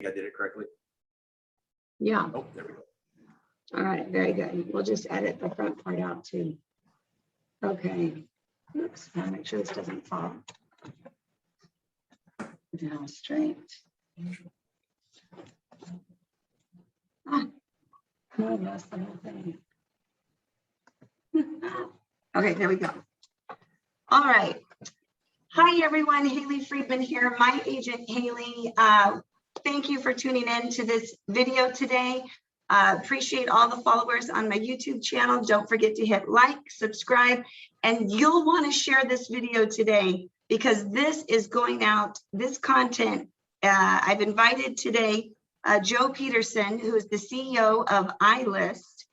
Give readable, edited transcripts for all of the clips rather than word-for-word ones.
I did it correctly. Yeah. Oh, there we go. All right, very good. We'll just edit the front part out too. Okay. Oops, I'll make sure this doesn't fall down straight. No, that's the whole thing. Okay, there we go. All right. Hi, everyone. Haley Friedman here, my agent Haley. Thank you for tuning in to this video today. Appreciate all the followers on my YouTube channel. Don't forget to hit like, subscribe, and you'll want to share this video today because this is going out, this content. I've invited today Joe Peterson, who is the CEO of iList.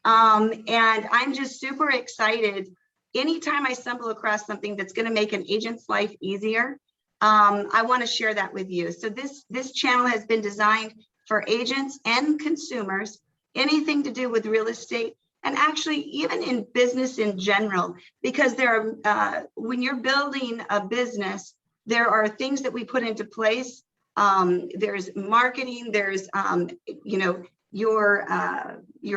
And I'm just super excited. Anytime I stumble across something that's going to make an agent's life easier, I want to share that with you. So this channel has been designed for agents and consumers, anything to do with real estate, and actually even in business in general, because there are, when you're building a business, there are things that we put into place. There's marketing, there's, you know, your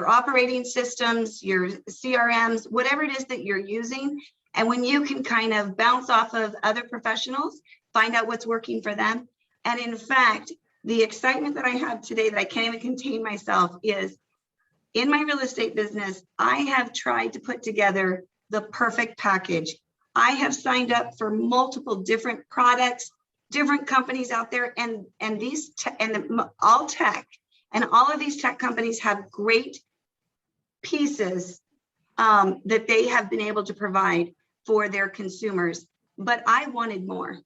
operating systems, your CRMs, whatever it is that you're using. And when you can kind of bounce off of other professionals, find out what's working for them. And in fact, the excitement that I have today that I can't even contain myself is in my real estate business, I have tried to put together the perfect package. I have signed up for multiple different products, different companies out there, and these all tech. And all of these tech companies have great pieces that they have been able to provide for their consumers, but I wanted more.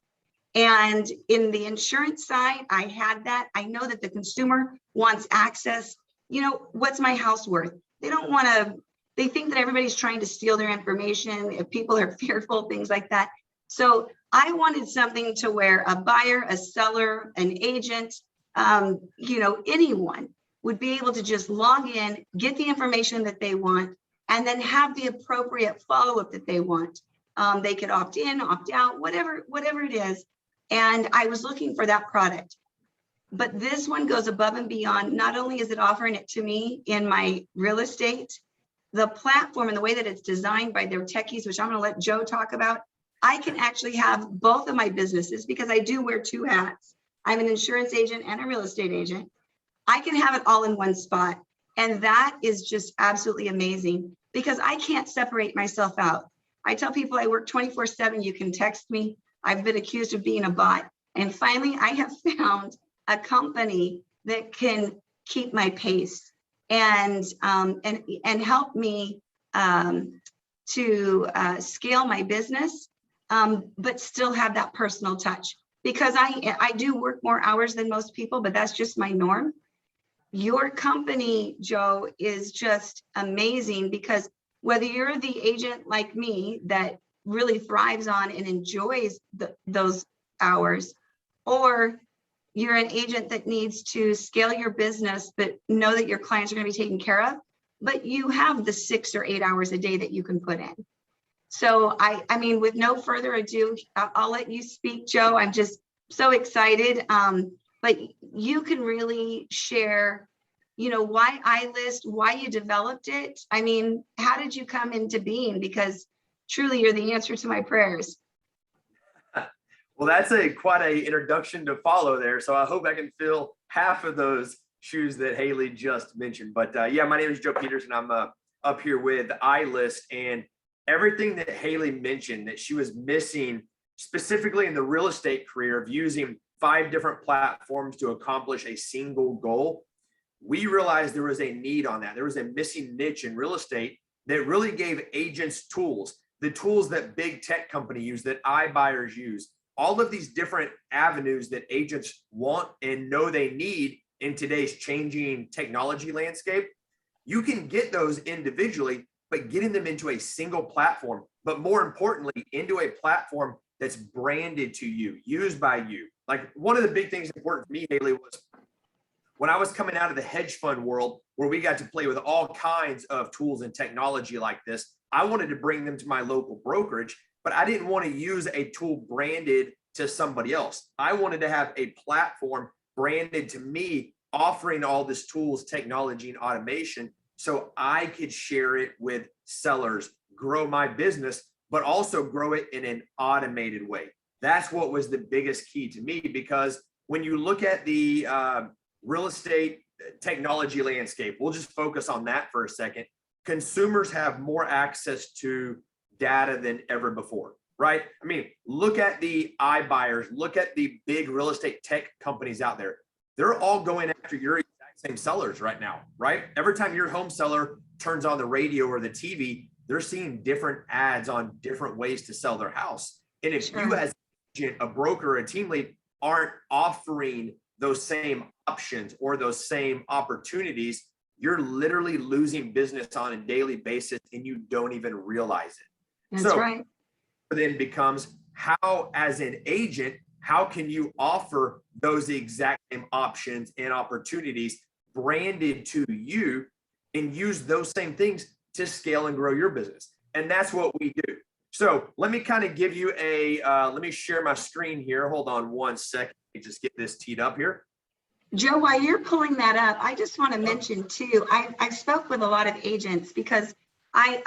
And in the insurance side, I had that. I know that the consumer wants access. You know, what's my house worth? They don't want to, they think that everybody's trying to steal their information. If people are fearful, things like that. So I wanted something to where a buyer, a seller, an agent, you know, anyone would be able to just log in, get the information that they want, and then have the appropriate follow-up that they want. They could opt in, opt out, whatever it is. And I was looking for that product. But this one goes above and beyond. Not only is it offering it to me in my real estate, the platform and the way that it's designed by their techies, which I'm going to let Joe talk about, I can actually have both of my businesses because I do wear two hats. I'm an insurance agent and a real estate agent. I can have it all in one spot. And that is just absolutely amazing because I can't separate myself out. I tell people I work 24/7. You can text me. I've been accused of being a bot. And finally, I have found a company that can keep my pace and help me to scale my business, but still have that personal touch. Because I do work more hours than most people, but that's just my norm. Your company, Joe, is just amazing because whether you're the agent like me that really thrives on and enjoys those hours, or you're an agent that needs to scale your business, but know that your clients are going to be taken care of, but you have the 6 or 8 hours a day that you can put in. So I mean, with no further ado, I'll let you speak, Joe. I'm just so excited. But you can really share, you know, why iList, why you developed it. I mean, how did you come into being? Because truly you're the answer to my prayers. Well, that's quite a introduction to follow there. So I hope I can fill half of those shoes that Haley just mentioned. But yeah, my name is Joe Peterson. I'm up here with iList, and everything that Haley mentioned that she was missing specifically in the real estate career of using 5 different platforms to accomplish a single goal. We realized there was a need on that. There was a missing niche in real estate that really gave agents tools, the tools that big tech companies use, that iBuyers use, all of these different avenues that agents want and know they need in today's changing technology landscape. You can get those individually, but getting them into a single platform, but more importantly, into a platform that's branded to you, used by you. Like one of the big things important for me, Haley, was when I was coming out of the hedge fund world, where we got to play with all kinds of tools and technology like this, I wanted to bring them to my local brokerage, but I didn't want to use a tool branded to somebody else. I wanted to have a platform branded to me, offering all this tools, technology, and automation so I could share it with sellers, grow my business, but also grow it in an automated way. That's what was the biggest key to me, because when you look at the real estate technology landscape, we'll just focus on that for a second. Consumers have more access to data than ever before, right? I mean, look at the iBuyers, look at the big real estate tech companies out there. They're all going after your exact same sellers right now, right? Every time your home seller turns on the radio or the TV, they're seeing different ads on different ways to sell their house. And if you as a broker, a team lead, aren't offering those same options or those same opportunities, you're literally losing business on a daily basis and you don't even realize it. That's right. Then becomes, how as an agent, how can you offer those exact same options and opportunities branded to you and use those same things to scale and grow your business? And that's what we do. So let me kind of give you a, let me share my screen here. Hold on one second. Let me just get this teed up here. Joe, while you're pulling that up, I just want to mention too, I spoke with a lot of agents because I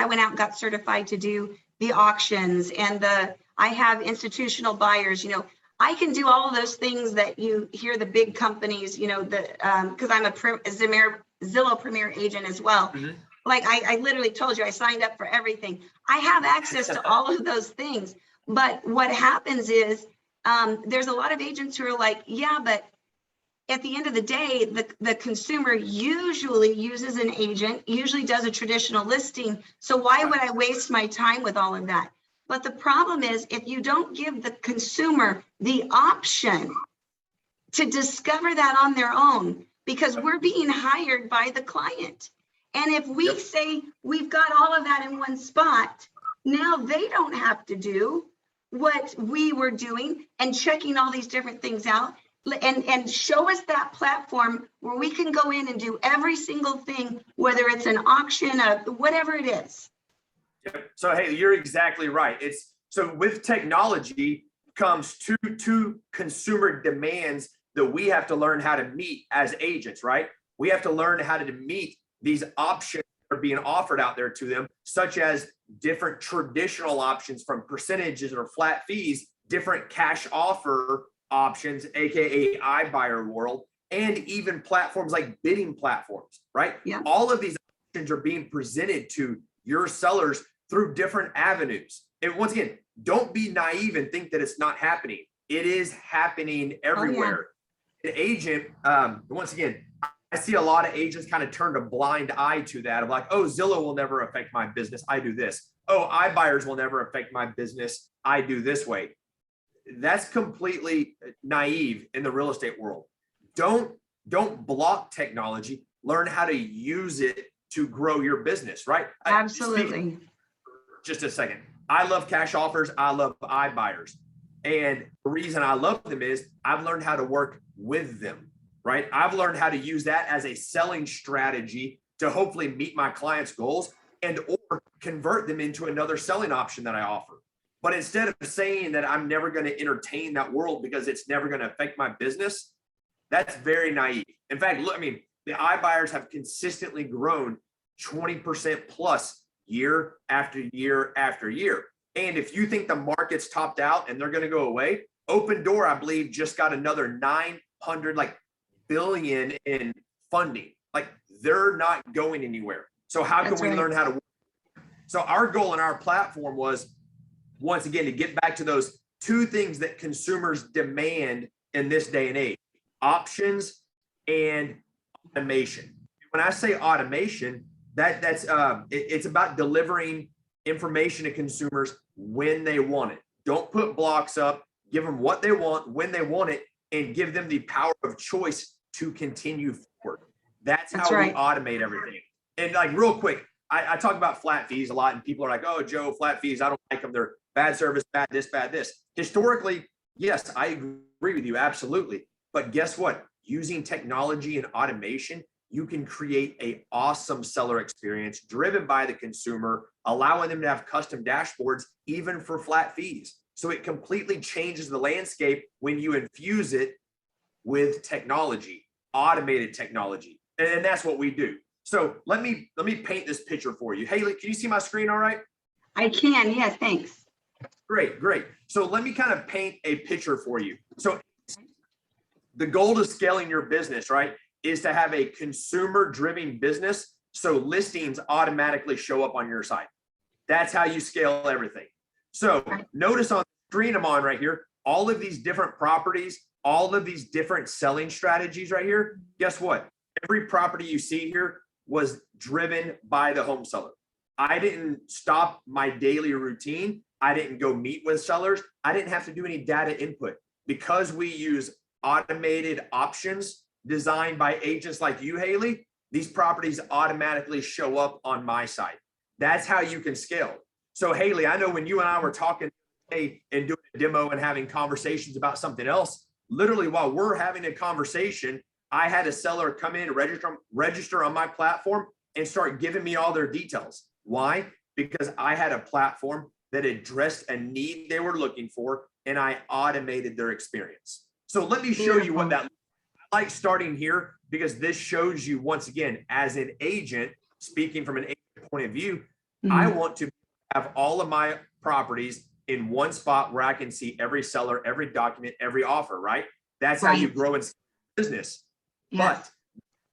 went out and got certified to do the auctions and I have institutional buyers, you know, I can do all of those things that you hear the big companies, you know, because I'm a Zillow Premier agent as well. Mm-hmm. Like I literally told you, I signed up for everything. I have access to all of those things. But what happens is there's a lot of agents who are like, yeah, but at the end of the day, the consumer usually uses an agent, usually does a traditional listing. So why would I waste my time with all of that? But the problem is, if you don't give the consumer the option to discover that on their own, because we're being hired by the client. And if we say we've got all of that in one spot, now they don't have to do what we were doing and checking all these different things out, and show us that platform where we can go in and do every single thing, whether it's an auction, whatever it is. So, hey, you're exactly right. It's so with technology comes two consumer demands that we have to learn how to meet as agents, right? We have to learn how to meet these options that are being offered out there to them, such as different traditional options from percentages or flat fees, different cash offer options, aka iBuyer world, and even platforms like bidding platforms, right? Yeah. All of these options are being presented to your sellers through different avenues. And once again, don't be naive and think that it's not happening. It is happening everywhere. Oh, yeah. An agent, once again, I see a lot of agents kind of turn a blind eye to that. I'm like, oh, Zillow will never affect my business. I do this. Oh, iBuyers will never affect my business. I do this way. That's completely naive in the real estate world. Don't block technology. Learn how to use it to grow your business, right? Absolutely. Just a second. I love cash offers. I love iBuyers. And the reason I love them is I've learned how to work with them, right? I've learned how to use that as a selling strategy to hopefully meet my clients' goals and or convert them into another selling option that I offer. But instead of saying that I'm never going to entertain that world because it's never going to affect my business, that's very naive. In fact, look, I mean, the iBuyers have consistently grown 20% plus year after year after year. And if you think the market's topped out and they're going to go away, Open Door, I believe, just got another 900 billion in funding. Like, they're not going anywhere. So how can we learn how to work? So our goal in our platform was, once again, to get back to those two things that consumers demand in this day and age: options and automation. When I say automation, it's about delivering information to consumers when they want it. Don't put blocks up. Give them what they want when they want it, and give them the power of choice to continue forward. That's how we automate everything. And like, real quick, I talk about flat fees a lot, and people are like, oh, Joe, flat fees, I don't like them. They're bad service, bad this, bad this. Historically, yes, I agree with you, absolutely. But guess what? Using technology and automation, you can create an awesome seller experience driven by the consumer, allowing them to have custom dashboards, even for flat fees. So it completely changes the landscape when you infuse it with technology, automated technology. And that's what we do. So let me paint this picture for you. Haley, can you see my screen all right? I can, yes, thanks. Great, great. So let me kind of paint a picture for you. So the goal to scaling your business, right, is to have a consumer-driven business so listings automatically show up on your site. That's how you scale everything. So notice on the screen I'm on right here, all of these different properties, all of these different selling strategies right here. Guess what? Every property you see here was driven by the home seller. I didn't stop my daily routine. I didn't go meet with sellers. I didn't have to do any data input because we use automated options designed by agents like you, Haley. These properties automatically show up on my site. That's how you can scale. So Haley, I know when you and I were talking today and doing a demo and having conversations about something else, literally while we're having a conversation, I had a seller come in, register on my platform and start giving me all their details. Why? Because I had a platform that addressed a need they were looking for, and I automated their experience. So let me show you what that looks like. I like starting here because this shows you, once again, as an agent, speaking from an agent point of view, I want to have all of my properties in one spot where I can see every seller, every document, every offer, right? That's how you grow and scale business. But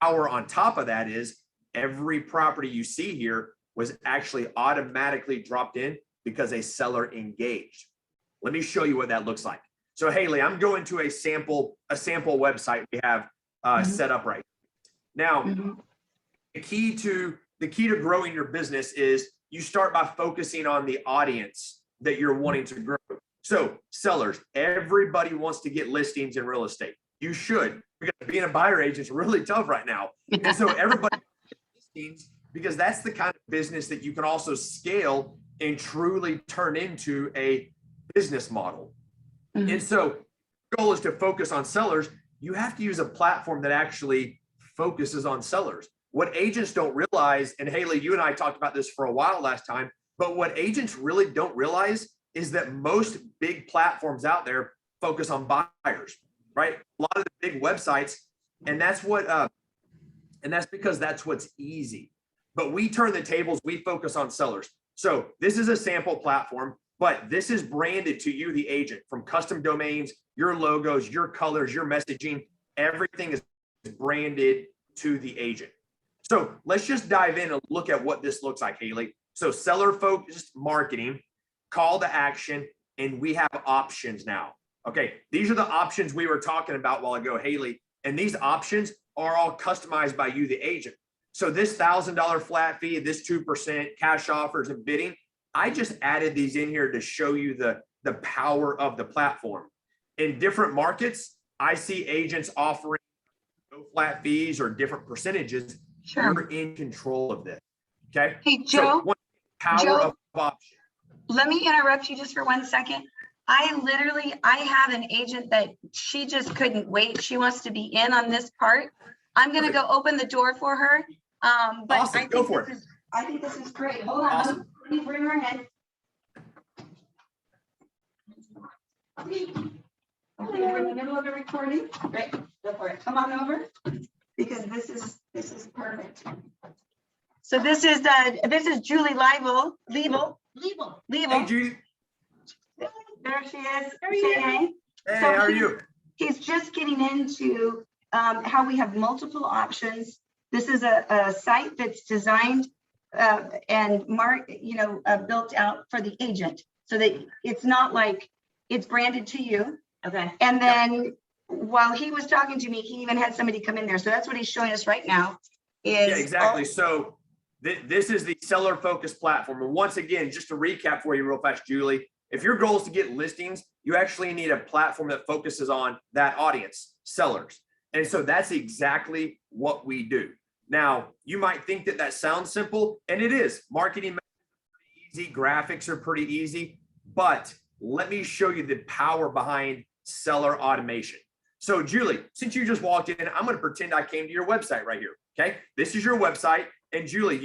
power on top of that is every property you see here was actually automatically dropped in because a seller engaged. Let me show you what that looks like. So Haley, I'm going to a sample website we have set up right now. The key to growing your business is you start by focusing on the audience that you're wanting to grow. So sellers, everybody wants to get listings in real estate. You should, because being a buyer agent is really tough right now. And so everybody wants listings because that's the kind of business that you can also scale and truly turn into a business model. And so the goal is to focus on sellers. You have to use a platform that actually focuses on sellers. What agents don't realize, and Haley, you and I talked about this for a while last time, but what agents really don't realize is that most big platforms out there focus on buyers, right? A lot of the big websites, and that's because that's what's easy. But we turn the tables, we focus on sellers. So this is a sample platform, but this is branded to you, the agent, from custom domains, your logos, your colors, your messaging, everything is branded to the agent. So let's just dive in and look at what this looks like, Haley. So seller-focused marketing, call to action, and we have options now. Okay, these are the options we were talking about a while ago, Haley, and these options are all customized by you, the agent. So this $1,000 flat fee, this 2% cash offers and bidding, I just added these in here to show you the power of the platform. In different markets, I see agents offering no flat fees or different percentages. You're in control of this. Okay. Hey, Joe. So power of option. Let me interrupt you just for 1 second. I have an agent that she just couldn't wait. She wants to be in on this part. I'm going to go open the door for her. But awesome. Go for it. I think this is great. Hold on. Awesome. Let me bring her in. Okay, we're in the middle of a recording. Great. Go for it. Come on over because this is perfect. So this is Julie Leibel. Hey, Julie. There she is. Hey, how are you? He's just getting into how we have multiple options. This is a site that's designed and built out for the agent, so that it's not like it's branded to you. Okay. And then while he was talking to me, he even had somebody come in there. So that's what he's showing us right now. Yeah, exactly. So this is the seller focused platform. And once again, just to recap for you real fast, Julie, if your goal is to get listings, you actually need a platform that focuses on that audience, sellers. And so that's exactly what we do. Now, you might think that sounds simple, and it is. Marketing is easy, graphics are pretty easy, but let me show you the power behind seller automation. So Julie, since you just walked in, I'm going to pretend I came to your website right here. Okay, this is your website, and Julie,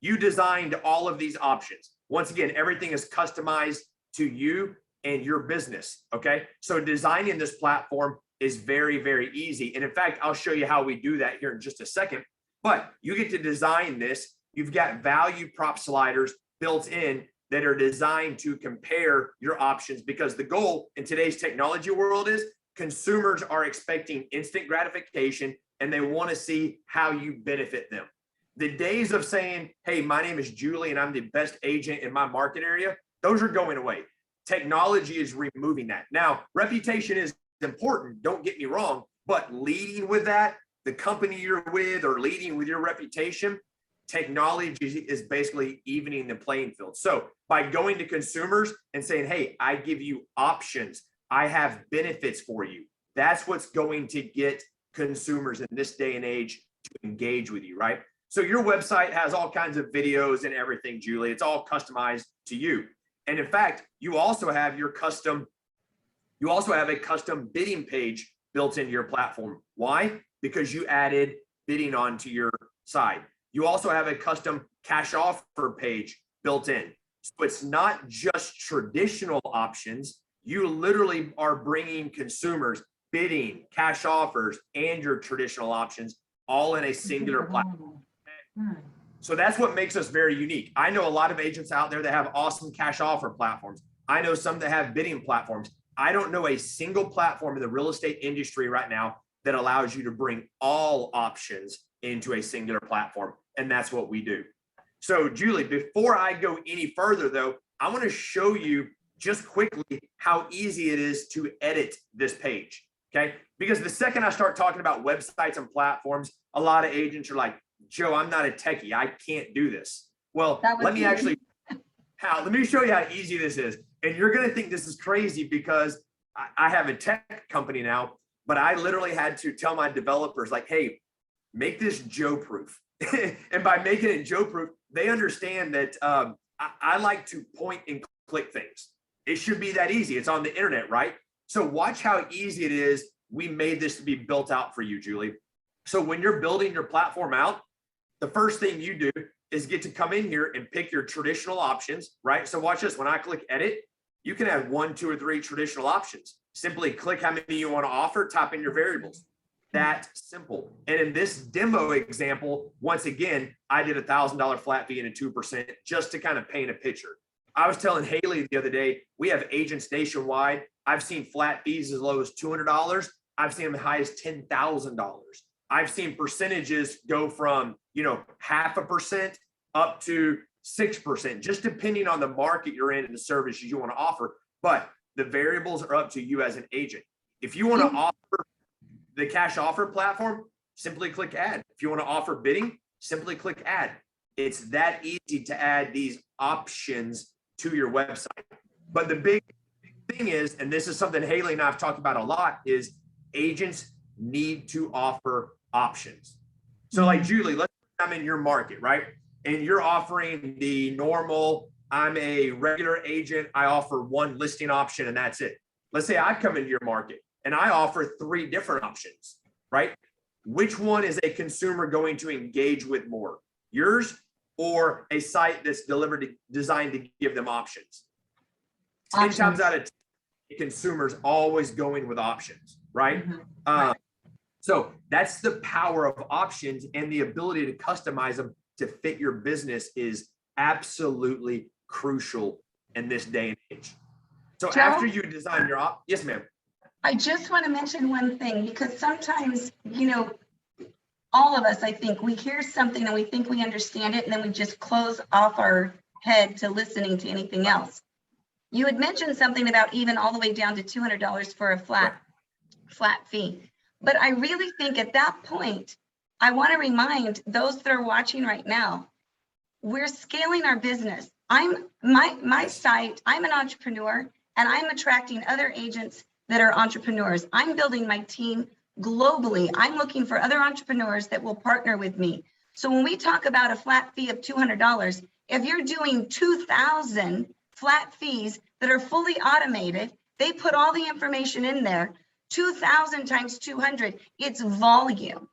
you designed all of these options. Once again, everything is customized to you and your business. Okay, so designing this platform, is very, very easy. And in fact, I'll show you how we do that here in just a second. But you get to design this. You've got value prop sliders built in that are designed to compare your options, because the goal in today's technology world is consumers are expecting instant gratification and they want to see how you benefit them. The days of saying, hey, my name is Julie and I'm the best agent in my market area, those are going away. Technology is removing that. Now, reputation is important, don't get me wrong, but leading with that, the company you're with or leading with your reputation, technology is basically evening the playing field. So by going to consumers and saying, hey, I give you options, I have benefits for you, that's what's going to get consumers in this day and age to engage with you, right? So your website has all kinds of videos and everything, Julie. It's all customized to you. And in fact, you also have a custom bidding page built into your platform. Why? Because you added bidding onto your side. You also have a custom cash offer page built in. So it's not just traditional options. You literally are bringing consumers bidding, cash offers, and your traditional options all in a singular platform. So that's what makes us very unique. I know a lot of agents out there that have awesome cash offer platforms. I know some that have bidding platforms. I don't know a single platform in the real estate industry right now that allows you to bring all options into a singular platform. And that's what we do. So Julie, before I go any further though, I want to show you just quickly how easy it is to edit this page. Okay. Because the second I start talking about websites and platforms, a lot of agents are like, Joe, I'm not a techie. I can't do this. Well, let me show you how easy this is. And you're going to think this is crazy because I have a tech company now, but I literally had to tell my developers like, hey, make this Joe proof. And by making it Joe proof, they understand that I like to point and click things. It should be that easy. It's on the internet, right? So watch how easy it is. We made this to be built out for you, Julie. So when you're building your platform out, the first thing you do is get to come in here and pick your traditional options, right? So watch this. When I click edit, you can have 1, 2, or 3 traditional options. Simply click how many you want to offer, type in your variables. That simple. And in this demo example, once again, I did $1,000 flat fee and a 2% just to kind of paint a picture. I was telling Haley the other day, we have agents nationwide. I've seen flat fees as low as $200. I've seen them as high as $10,000. I've seen percentages go from, 0.5% up to 6%, just depending on the market you're in and the services you want to offer. But the variables are up to you as an agent. If you want to offer the cash offer platform, simply click add. If you want to offer bidding, simply click add. It's that easy to add these options to your website. But the big thing is, and this is something Haley and I have talked about a lot, is agents need to offer options. So like Julie, let's say I'm in your market, right? And you're offering the normal, I'm a regular agent, I offer 1 listing option and that's it. Let's say I come into your market and I offer 3 different options, right? Which one is a consumer going to engage with more? Yours or a site that's designed to give them options? 10 times out of 10, consumers always going with options, right? So that's the power of options, and the ability to customize them to fit your business is absolutely crucial in this day and age. So Joe, after you design your yes, ma'am. I just want to mention one thing, because sometimes, all of us, I think, we hear something and we think we understand it, and then we just close off our head to listening to anything else. You had mentioned something about even all the way down to $200 for a flat fee. But I really think at that point, I want to remind those that are watching right now, we're scaling our business. My site, I'm an entrepreneur, and I'm attracting other agents that are entrepreneurs. I'm building my team globally. I'm looking for other entrepreneurs that will partner with me. So when we talk about a flat fee of $200, if you're doing 2,000 flat fees that are fully automated, they put all the information in there. 2,000 times 200, it's volume.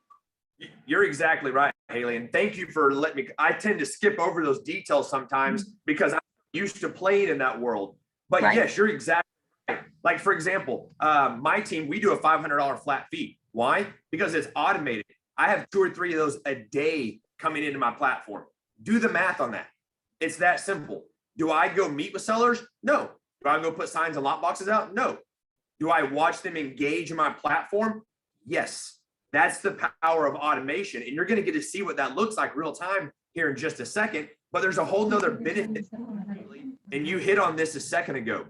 You're exactly right, Haley. And thank you for letting me, I tend to skip over those details sometimes because I'm used to playing in that world. But yes, you're exactly Like for example, my team, we do a $500 flat fee. Why? Because it's automated. I have 2 or 3 of those a day coming into my platform. Do the math on that. It's that simple. Do I go meet with sellers? No. Do I go put signs and lot boxes out? No. Do I watch them engage in my platform? Yes. That's the power of automation. And you're going to get to see what that looks like real time here in just a second. But there's a whole nother benefit. And you hit on this a second ago.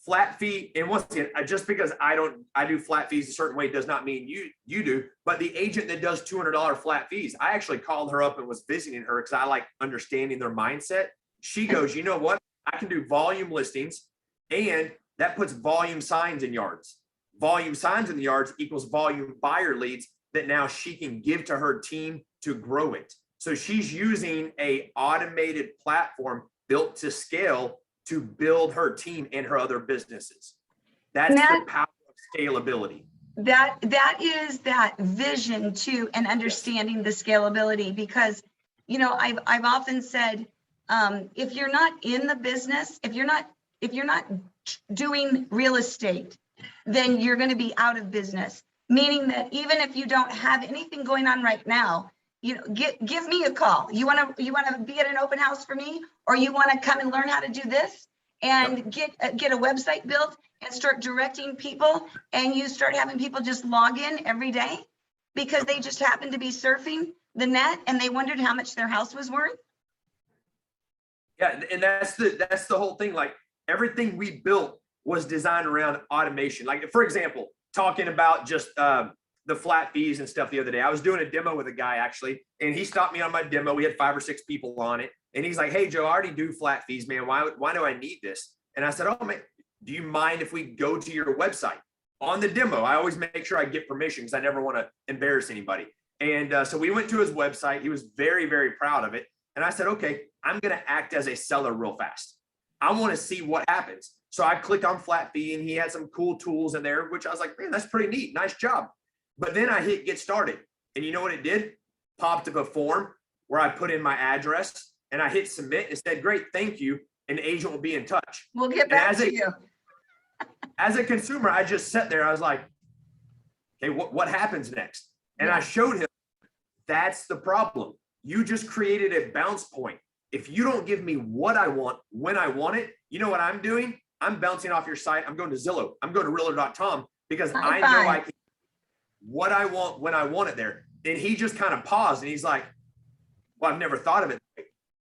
Flat fee, and once again, just because I do flat fees a certain way does not mean you do. But the agent that does $200 flat fees, I actually called her up and was visiting her because I like understanding their mindset. She goes, you know what? I can do volume listings, and that puts volume signs in yards. Volume signs in the yards equals volume buyer leads that now she can give to her team to grow it. So she's using a automated platform built to scale to build her team and her other businesses. That's the power of scalability. That is that vision too, and understanding the scalability, because, you know, I've often said, if you're not in the business, if you're not doing real estate, then you're going to be out of business. Meaning that even if you don't have anything going on right now, you know, give me a call. You want to be at an open house for me, or you want to come and learn how to do this and get a website built and start directing people, and you start having people just log in every day because they just happened to be surfing the net and they wondered how much their house was worth. Yeah, and that's the whole thing. Like everything we built was designed around automation. Like for example, talking about just the flat fees and stuff the other day. I was doing a demo with a guy actually, and he stopped me on my demo. We had 5 or 6 people on it. And he's like, hey, Joe, I already do flat fees, man. Why do I need this? And I said, oh, man, do you mind if we go to your website? On the demo, I always make sure I get permission because I never want to embarrass anybody. And so we went to his website. He was very, very proud of it. And I said, okay, I'm going to act as a seller real fast. I want to see what happens. So I clicked on flat fee, and he had some cool tools in there, which I was like, man, that's pretty neat. Nice job. But then I hit get started. And you know what it did? Popped up a form where I put in my address. And I hit submit and said, great, thank you. An agent will be in touch. We'll get back to you. As a consumer, I just sat there. I was like, okay, what happens next? And I showed him that's the problem. You just created a bounce point. If you don't give me what I want, when I want it, you know what I'm doing? I'm bouncing off your site. I'm going to Zillow. I'm going to realtor.com because I know I can what I want when I want it there. And he just kind of paused and he's like, well, I've never thought of it.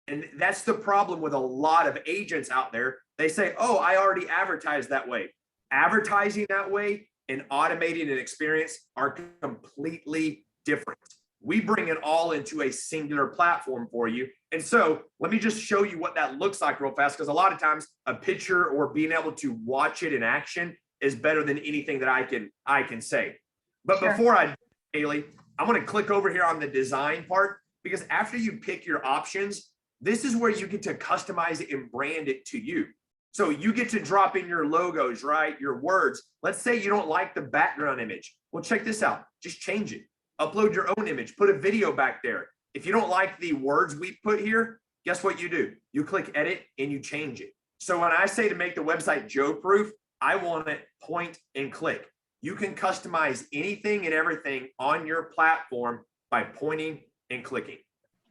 And that's the problem with a lot of agents out there. They say, oh, I already advertised that way. Advertising that way and automating an experience are completely different. We bring it all into a singular platform for you. And so let me just show you what that looks like real fast, because a lot of times a picture or being able to watch it in action is better than anything that I can say. But before I do, Haley, I'm going to click over here on the design part, because after you pick your options, this is where you get to customize it and brand it to you. So you get to drop in your logos, right? Your words. Let's say you don't like the background image. Well, check this out. Just change it. Upload your own image. Put a video back there. If you don't like the words we put here, guess what you do? You click edit and you change it. So when I say to make the website Joe-proof, I want it point and click. You can customize anything and everything on your platform by pointing and clicking.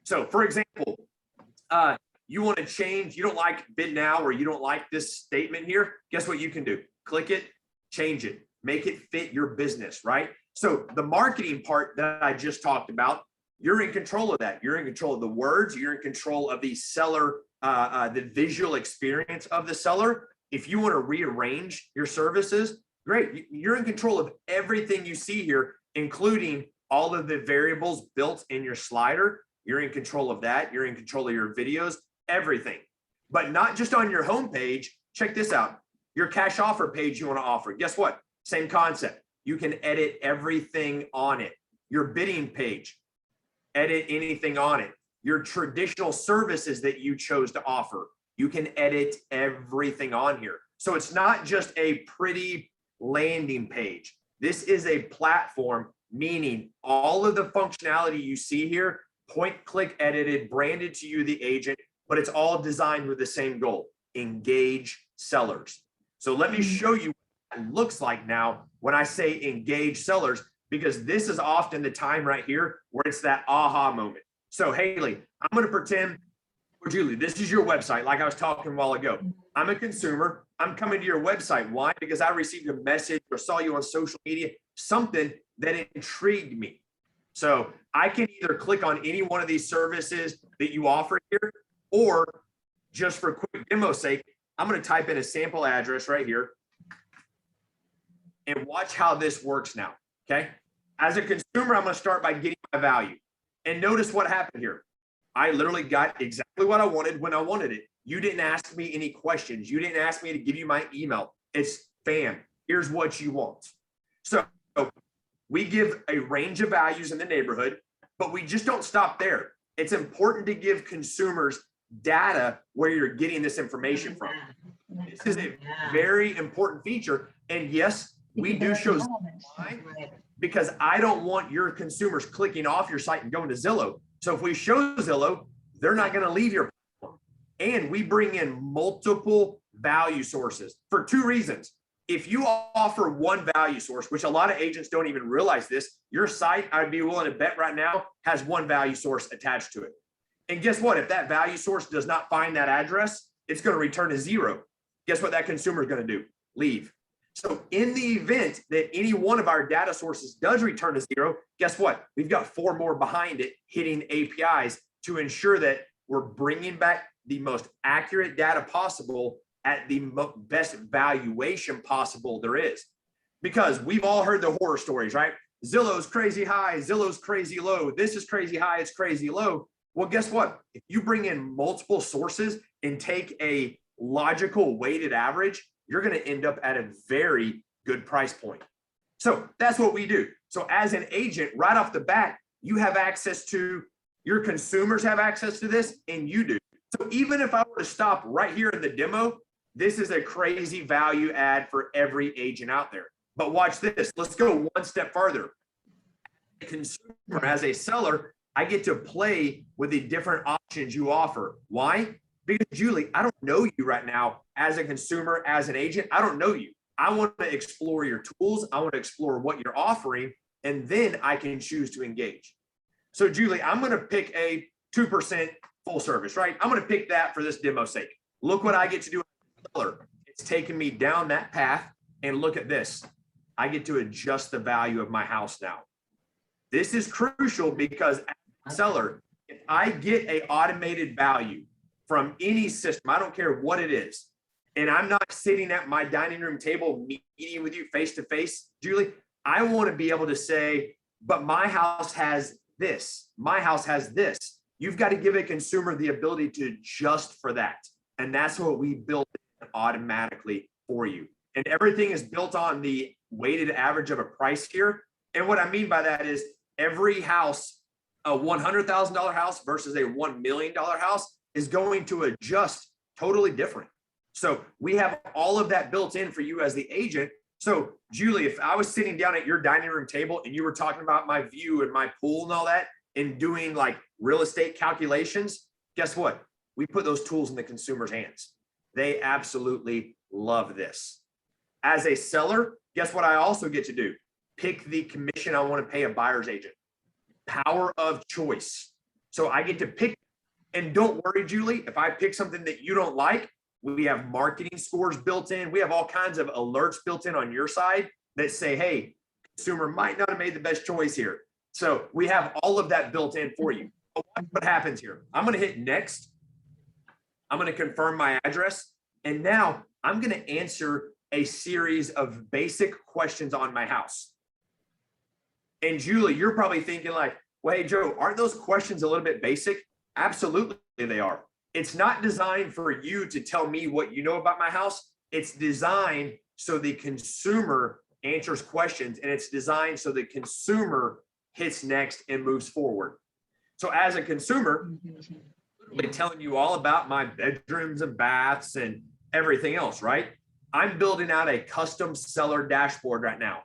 So for example, you want to change, you don't like bid now, or you don't like this statement here, guess what you can do? Click it, change it, make it fit your business, right? So the marketing part that I just talked about, you're in control of that. You're in control of the words. You're in control of the seller, the visual experience of the seller. If you want to rearrange your services, great. You're in control of everything you see here, including all of the variables built in your slider. You're in control of that. You're in control of your videos, everything. But not just on your homepage. Check this out. Your cash offer page you want to offer. Guess what? Same concept. You can edit everything on it. Your bidding page, edit anything on it. Your traditional services that you chose to offer, you can edit everything on here. So it's not just a pretty landing page. This is a platform, meaning all of the functionality you see here, point, click, edited, branded to you, the agent, but it's all designed with the same goal: engage sellers. So let me show you what it looks like now when I say engage sellers, because this is often the time right here where it's that aha moment. So Haley, I'm going to pretend, or Julie, this is your website, like I was talking a while ago. I'm a consumer. I'm coming to your website. Why? Because I received a message or saw you on social media, something that intrigued me. So I can either click on any one of these services that you offer here, or just for quick demo sake, I'm going to type in a sample address right here and watch how this works now. Okay. As a consumer, I'm going to start by getting my value, and notice what happened here. I literally got exactly what I wanted when I wanted it. You didn't ask me any questions. You didn't ask me to give you my email. It's bam, here's what you want. So we give a range of values in the neighborhood, but we just don't stop there. It's important to give consumers data where you're getting this information from. This is a very important feature. And yes, we do show why, because I don't want your consumers clicking off your site and going to Zillow. So if we show Zillow, they're not going to leave your platform. And we bring in multiple value sources for two reasons. If you offer one value source, which a lot of agents don't even realize this, your site, I'd be willing to bet right now, has one value source attached to it. And guess what? If that value source does not find that address, it's going to return a 0. Guess what that consumer is going to do? Leave. So in the event that any one of our data sources does return a 0, guess what? We've got 4 more behind it hitting APIs to ensure that we're bringing back the most accurate data possible at the best valuation possible there is. Because we've all heard the horror stories, right? Zillow's crazy high, Zillow's crazy low. This is crazy high, it's crazy low. Well, guess what? If you bring in multiple sources and take a logical weighted average, you're going to end up at a very good price point. So that's what we do. So as an agent, right off the bat, you have access to, your consumers have access to this, and you do. So even if I were to stop right here in the demo, this is a crazy value add for every agent out there. But watch this. Let's go one step further. As a consumer, as a seller, I get to play with the different options you offer. Why? Because Julie, I don't know you right now as a consumer, as an agent. I don't know you. I want to explore your tools. I want to explore what you're offering, and then I can choose to engage. So Julie, I'm going to pick a 2% full service, right? I'm going to pick that for this demo sake. Look what I get to do. It's taking me down that path, and look at this. I get to adjust the value of my house now. This is crucial because as a seller, if I get an automated value from any system, I don't care what it is, and I'm not sitting at my dining room table meeting with you face to face, Julie, I want to be able to say, but my house has this, my house has this. You've got to give a consumer the ability to adjust for that. And that's what we built automatically for you. And everything is built on the weighted average of a price here. And what I mean by that is every house, a $100,000 house versus a $1 million house, is going to adjust totally different. So we have all of that built in for you as the agent. So Julie, if I was sitting down at your dining room table and you were talking about my view and my pool and all that and doing like real estate calculations, guess what? We put those tools in the consumer's hands. They absolutely love this. As a seller, guess what I also get to do? Pick the commission I want to pay a buyer's agent. Power of choice. So I get to pick, and don't worry, Julie, if I pick something that you don't like, we have marketing scores built in. We have all kinds of alerts built in on your side that say, hey, consumer might not have made the best choice here. So we have all of that built in for you. What happens here? I'm going to hit next. I'm going to confirm my address. And now I'm going to answer a series of basic questions on my house. And Julie, you're probably thinking like, well, hey, Joe, aren't those questions a little bit basic? Absolutely, they are. It's not designed for you to tell me what you know about my house. It's designed so the consumer answers questions, and it's designed so the consumer hits next and moves forward. So as a consumer, I'm telling you all about my bedrooms and baths and everything else, right? I'm building out a custom seller dashboard right now.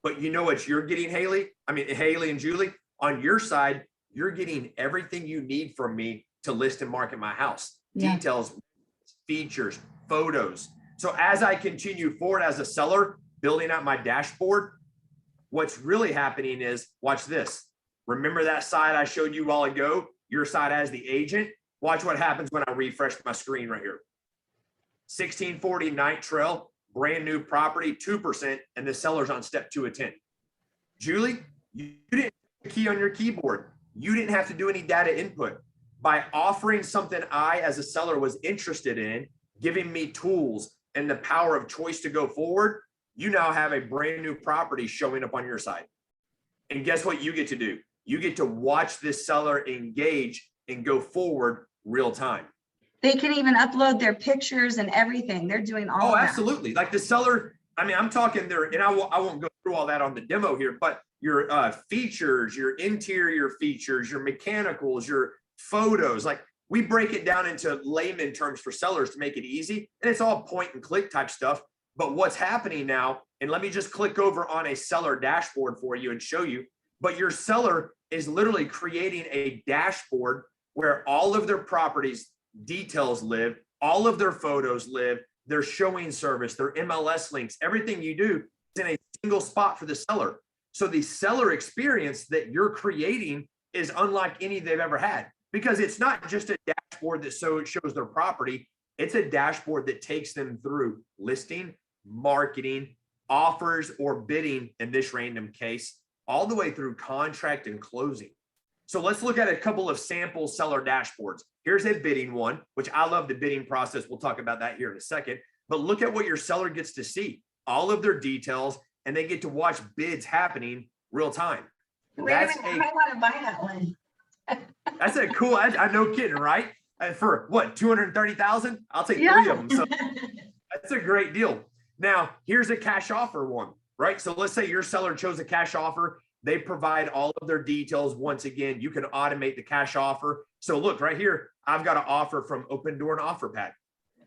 But you know what you're getting, Haley? I mean, Haley and Julie, on your side, you're getting everything you need from me to list and market my house. Yeah. Details, features, photos. So as I continue forward as a seller, building out my dashboard, what's really happening is, watch this. Remember that side I showed you a while ago, your side as the agent? Watch what happens when I refresh my screen right here. 1640 Night Trail, brand new property, 2%, and the seller's on step 2 of 10. Julie, you didn't key on your keyboard. You didn't have to do any data input. By offering something I, as a seller, was interested in, giving me tools and the power of choice to go forward, you now have a brand new property showing up on your side. And guess what you get to do? You get to watch this seller engage and go forward real time. They can even upload their pictures and everything. They're doing all of that. Absolutely. Like the seller, I mean, I'm talking there, and I won't go through all that on the demo here, but your features, your interior features, your mechanicals, your photos, like we break it down into layman terms for sellers to make it easy. And it's all point and click type stuff. But what's happening now, and let me just click over on a seller dashboard for you and show you, but your seller is literally creating a dashboard where all of their properties details live, all of their photos live, their showing service, their MLS links, everything you do is in a single spot for the seller. So the seller experience that you're creating is unlike any they've ever had, because it's not just a dashboard that shows their property. It's a dashboard that takes them through listing, marketing, offers, or bidding in this random case, all the way through contract and closing. So let's look at a couple of sample seller dashboards. Here's a bidding one, which I love the bidding process. We'll talk about that here in a second. But look at what your seller gets to see, all of their details, and they get to watch bids happening real time. Wait a minute, I might want to buy that one. That's a cool, I no kidding, right? For what, 230,000? I'll take 3 of them. So that's a great deal. Now, here's a cash offer one, right? So let's say your seller chose a cash offer. They provide all of their details. Once again, you can automate the cash offer. So look right here, I've got an offer from Open Door and Offer Pad.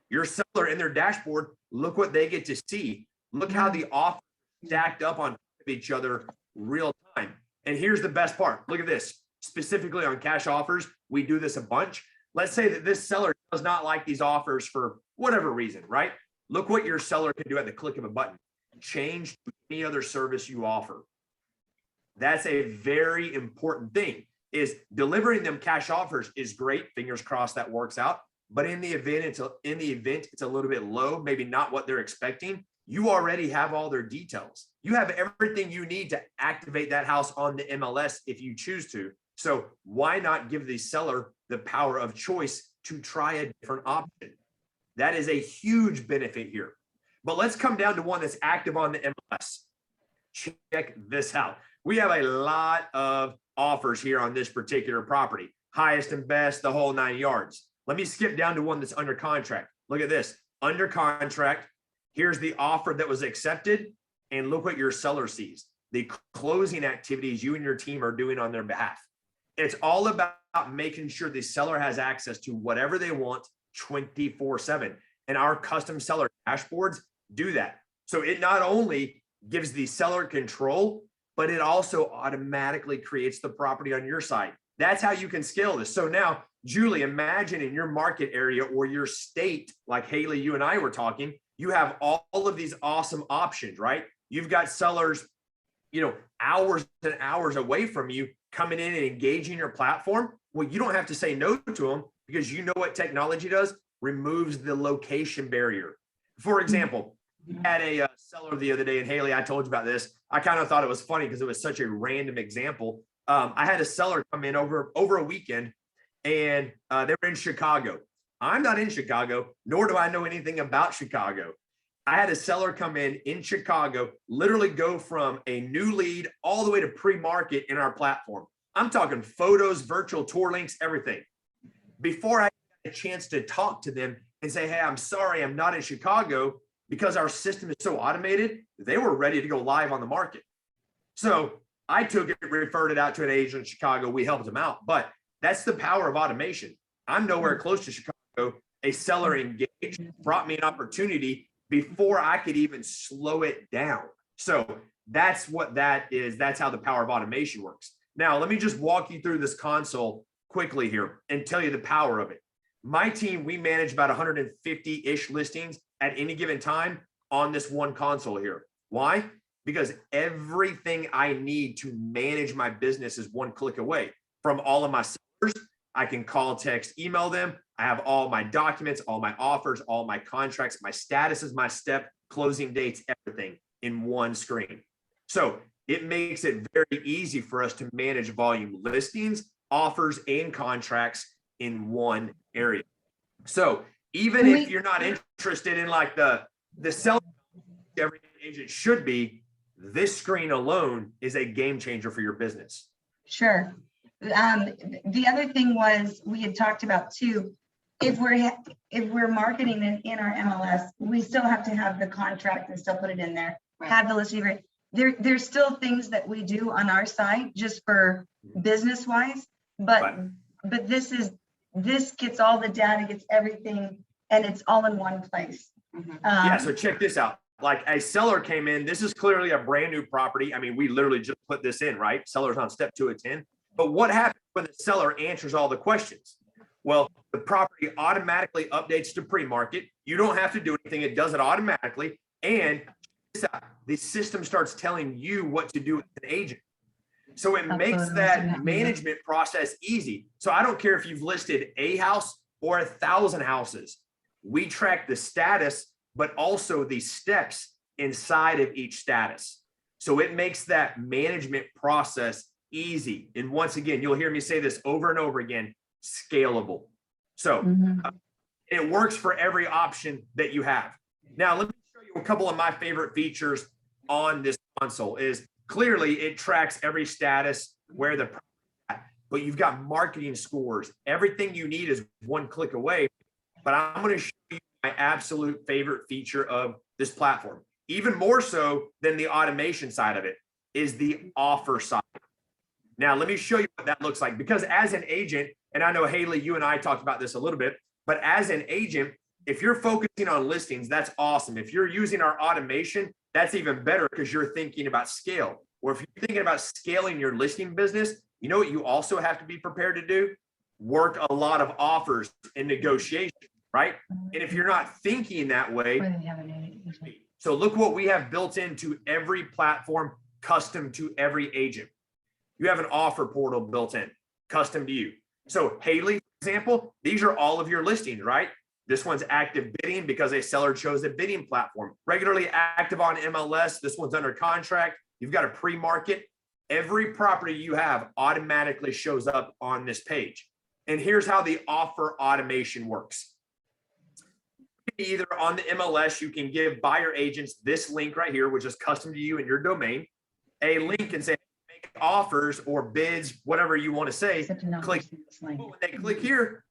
Your seller in their dashboard, look what they get to see. Look how the offers stacked up on each other real time. And here's the best part. Look at this. Specifically on cash offers, we do this a bunch. Let's say that this seller does not like these offers for whatever reason, right? Look what your seller can do at the click of a button. Change to any other service you offer. That's a very important thing. Is delivering them cash offers is great. Fingers crossed that works out. But in the event it's a little bit low, maybe not what they're expecting, you already have all their details. You have everything you need to activate that house on the MLS if you choose to. So why not give the seller the power of choice to try a different option? That is a huge benefit here. But let's come down to one that's active on the MLS. Check this out. We have a lot of offers here on this particular property. Highest and best, the whole 9 yards. Let me skip down to one that's under contract. Look at this. Under contract. Here's the offer that was accepted. And look what your seller sees. The closing activities you and your team are doing on their behalf. It's all about making sure the seller has access to whatever they want 24/7. And our custom seller dashboards do that. So it not only gives the seller control, but it also automatically creates the property on your side. That's how you can scale this. So now, Julie, imagine in your market area or your state, like Haley, you and I were talking, you have all of these awesome options, right? You've got sellers, hours and hours away from you coming in and engaging your platform. Well, you don't have to say no to them because you know what technology does? Removes the location barrier. For example, we had a seller the other day, and Haley, I told you about this. I kind of thought it was funny because it was such a random example. I had a seller come in over a weekend, and they were in Chicago. I'm not in Chicago, nor do I know anything about Chicago. I had a seller come in Chicago, literally go from a new lead all the way to pre-market in our platform. I'm talking photos, virtual tour links, everything. Before I had a chance to talk to them and say, hey, I'm sorry, I'm not in Chicago, because our system is so automated, they were ready to go live on the market. So I took it, referred it out to an agent in Chicago. We helped them out, but that's the power of automation. I'm nowhere close to Chicago. A seller engaged, brought me an opportunity before I could even slow it down. So that's what that is. That's how the power of automation works. Now, let me just walk you through this console quickly here and tell you the power of it. My team, we manage about 150-ish listings at any given time on this one console here. Why? Because everything I need to manage my business is one click away. From all of my sellers, I can call, text, email them. I have all my documents, all my offers, all my contracts, my statuses, my step, closing dates, everything in one screen. So it makes it very easy for us to manage volume listings, offers, and contracts in one area. So even if you're not interested in like the seller, every agent should be, this screen alone is a game changer for your business. Sure. The other thing was we had talked about too, if we're marketing in our MLS, we still have to have the contract and still put it in there, have the listing agreement. There's still things that we do on our site just for business wise, but this gets all the data, gets everything, and it's all in one place. Yeah, so check this out. Like a seller came in, this is clearly a brand new property. I mean, we literally just put this in, right? Seller's on step 2 of 10. But what happens when the seller answers all the questions? Well, the property automatically updates to pre-market. You don't have to do anything. It does it automatically. And the system starts telling you what to do with an agent. So it makes that management process easy. So I don't care if you've listed a house or 1,000 houses. We track the status, but also the steps inside of each status. So it makes that management process easy. And once again, you'll hear me say this over and over again, scalable. So it works for every option that you have. Now, let me show you a couple of my favorite features on this console. Is clearly it tracks every status, where the, but you've got marketing scores. Everything you need is one click away. But I'm going to show you my absolute favorite feature of this platform, even more so than the automation side of it, is the offer side. Now, let me show you what that looks like, because as an agent, and I know Haley, you and I talked about this a little bit, but as an agent, if you're focusing on listings, that's awesome. If you're using our automation, that's even better because you're thinking about scale. Or if you're thinking about scaling your listing business, you know what you also have to be prepared to do? Work a lot of offers and negotiation, right? And if you're not thinking that way, so look what we have built into every platform, custom to every agent. You have an offer portal built in, custom to you. So Haley, for example, these are all of your listings, right? This one's active bidding because a seller chose a bidding platform. Regularly active on MLS. This one's under contract. You've got a pre-market. Every property you have automatically shows up on this page. And here's how the offer automation works. Either on the MLS, you can give buyer agents this link right here, which is custom to you and your domain, a link and say, make offers or bids, whatever you want to say. Click. When they click here,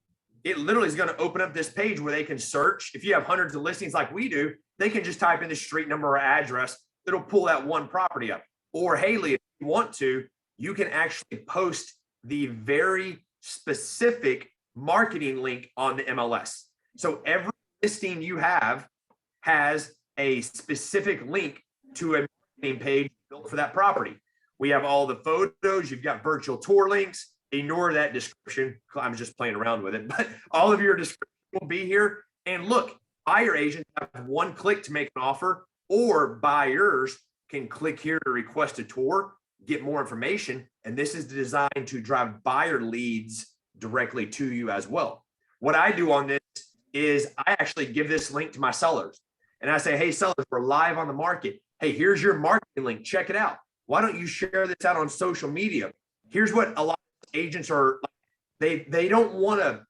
it literally is going to open up this page where they can search. If you have hundreds of listings like we do, they can just type in the street number or address. It'll pull that one property up. Or Haley, if you want to, you can actually post the very specific marketing link on the MLS. So every listing you have has a specific link to a marketing page built for that property. We have all the photos. You've got virtual tour links. Ignore that description. I'm just playing around with it, but all of your description will be here. And look, buyer agents have one click to make an offer, or buyers can click here to request a tour, get more information. And this is designed to drive buyer leads directly to you as well. What I do on this is I actually give this link to my sellers. And I say, hey, sellers, we're live on the market. Hey, here's your marketing link. Check it out. Why don't you share this out on social media? Here's what a lot of agents are, they don't want to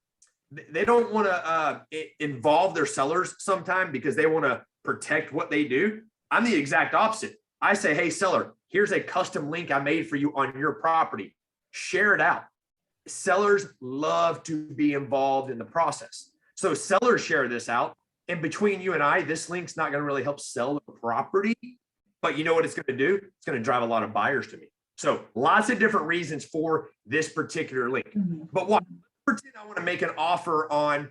involve their sellers sometime because they want to protect what they do. I'm the exact opposite. I say, hey, seller, here's a custom link I made for you on your property. Share it out. Sellers love to be involved in the process. So sellers share this out. And between you and I, this link's not going to really help sell the property. But you know what it's going to do? It's going to drive a lot of buyers to me. So lots of different reasons for this particular link. But what? Let's pretend I want to make an offer on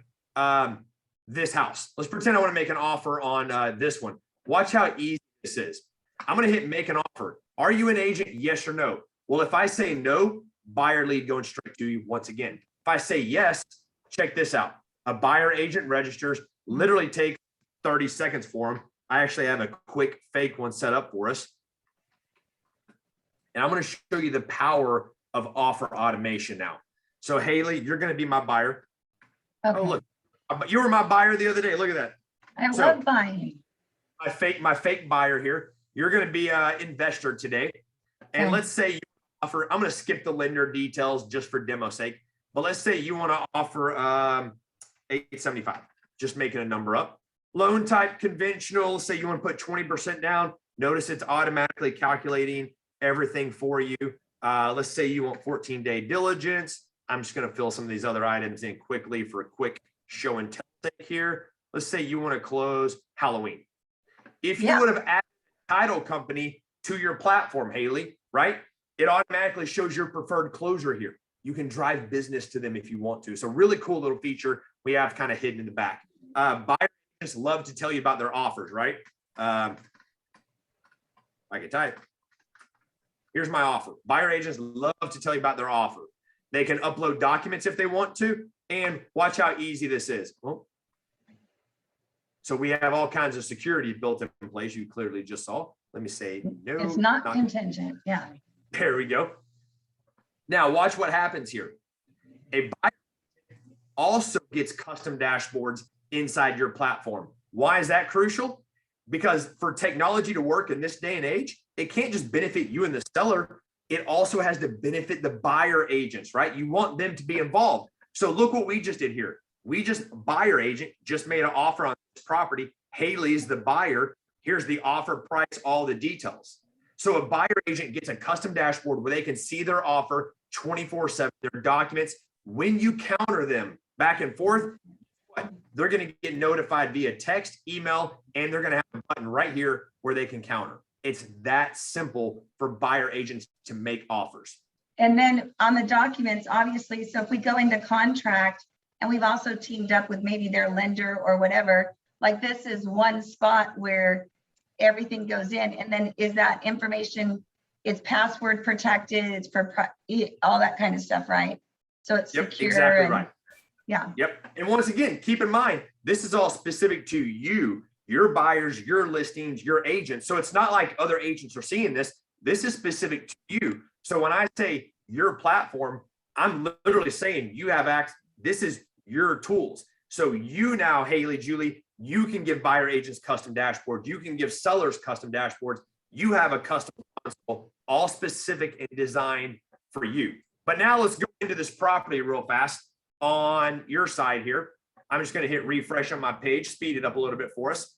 this house. Let's pretend I want to make an offer on this one. Watch how easy this is. I'm going to hit make an offer. Are you an agent? Yes or no? Well, if I say no, buyer lead going straight to you once again. If I say yes, check this out. A buyer agent registers, literally takes 30 seconds for them. I actually have a quick fake one set up for us. And I'm going to show you the power of offer automation now. So Haley, you're going to be my buyer. Okay. Oh, look, you were my buyer the other day. Look at that. I love buying. My fake buyer here. You're going to be an investor today. And Okay. let's say you offer, I'm going to skip the lender details just for demo sake, but let's say you want to offer 875, just making a number up. Loan type conventional, say you want to put 20% down. Notice it's automatically calculating everything for you. Let's say you want 14-day diligence. I'm just going to fill some of these other items in quickly for a quick show and tell here. Let's say you want to close Halloween. If you would have added a title company to your platform, Haley, right? It automatically shows your preferred closure here. You can drive business to them if you want to. So really cool little feature we have kind of hidden in the back. Buyers just love to tell you about their offers, right? I can type. Here's my offer. Buyer agents love to tell you about their offer. They can upload documents if they want to, and watch how easy this is. Well, so we have all kinds of security built in place. You clearly just saw. Let me say no. It's not contingent. Yeah. There we go. Now watch what happens here. A buyer also gets custom dashboards inside your platform. Why is that crucial? Because for technology to work in this day and age, it can't just benefit you and the seller. It also has to benefit the buyer agents, right? You want them to be involved. So look what we just did here. We just, buyer agent just made an offer on this property. Haley's the buyer. Here's the offer price, all the details. So a buyer agent gets a custom dashboard where they can see their offer 24/7, their documents. When you counter them back and forth, they're going to get notified via text, email, and they're going to have a button right here where they can counter. It's that simple for buyer agents to make offers. And then on the documents, obviously, so if we go into contract and we've also teamed up with maybe their lender or whatever, like this is one spot where everything goes in. And then is that information, it's password protected, it's for all that kind of stuff, right? So it's secure. Exactly right. Yeah. Yep. And once again, keep in mind, this is all specific to you, your buyers, your listings, your agents. So it's not like other agents are seeing this. This is specific to you. So when I say your platform, I'm literally saying you have access. This is your tools. So you now, Haley, Julie, you can give buyer agents custom dashboards. You can give sellers custom dashboards. You have a custom console, all specific and designed for you. But now let's go into this property real fast on your side here. I'm just going to hit refresh on my page, speed it up a little bit for us.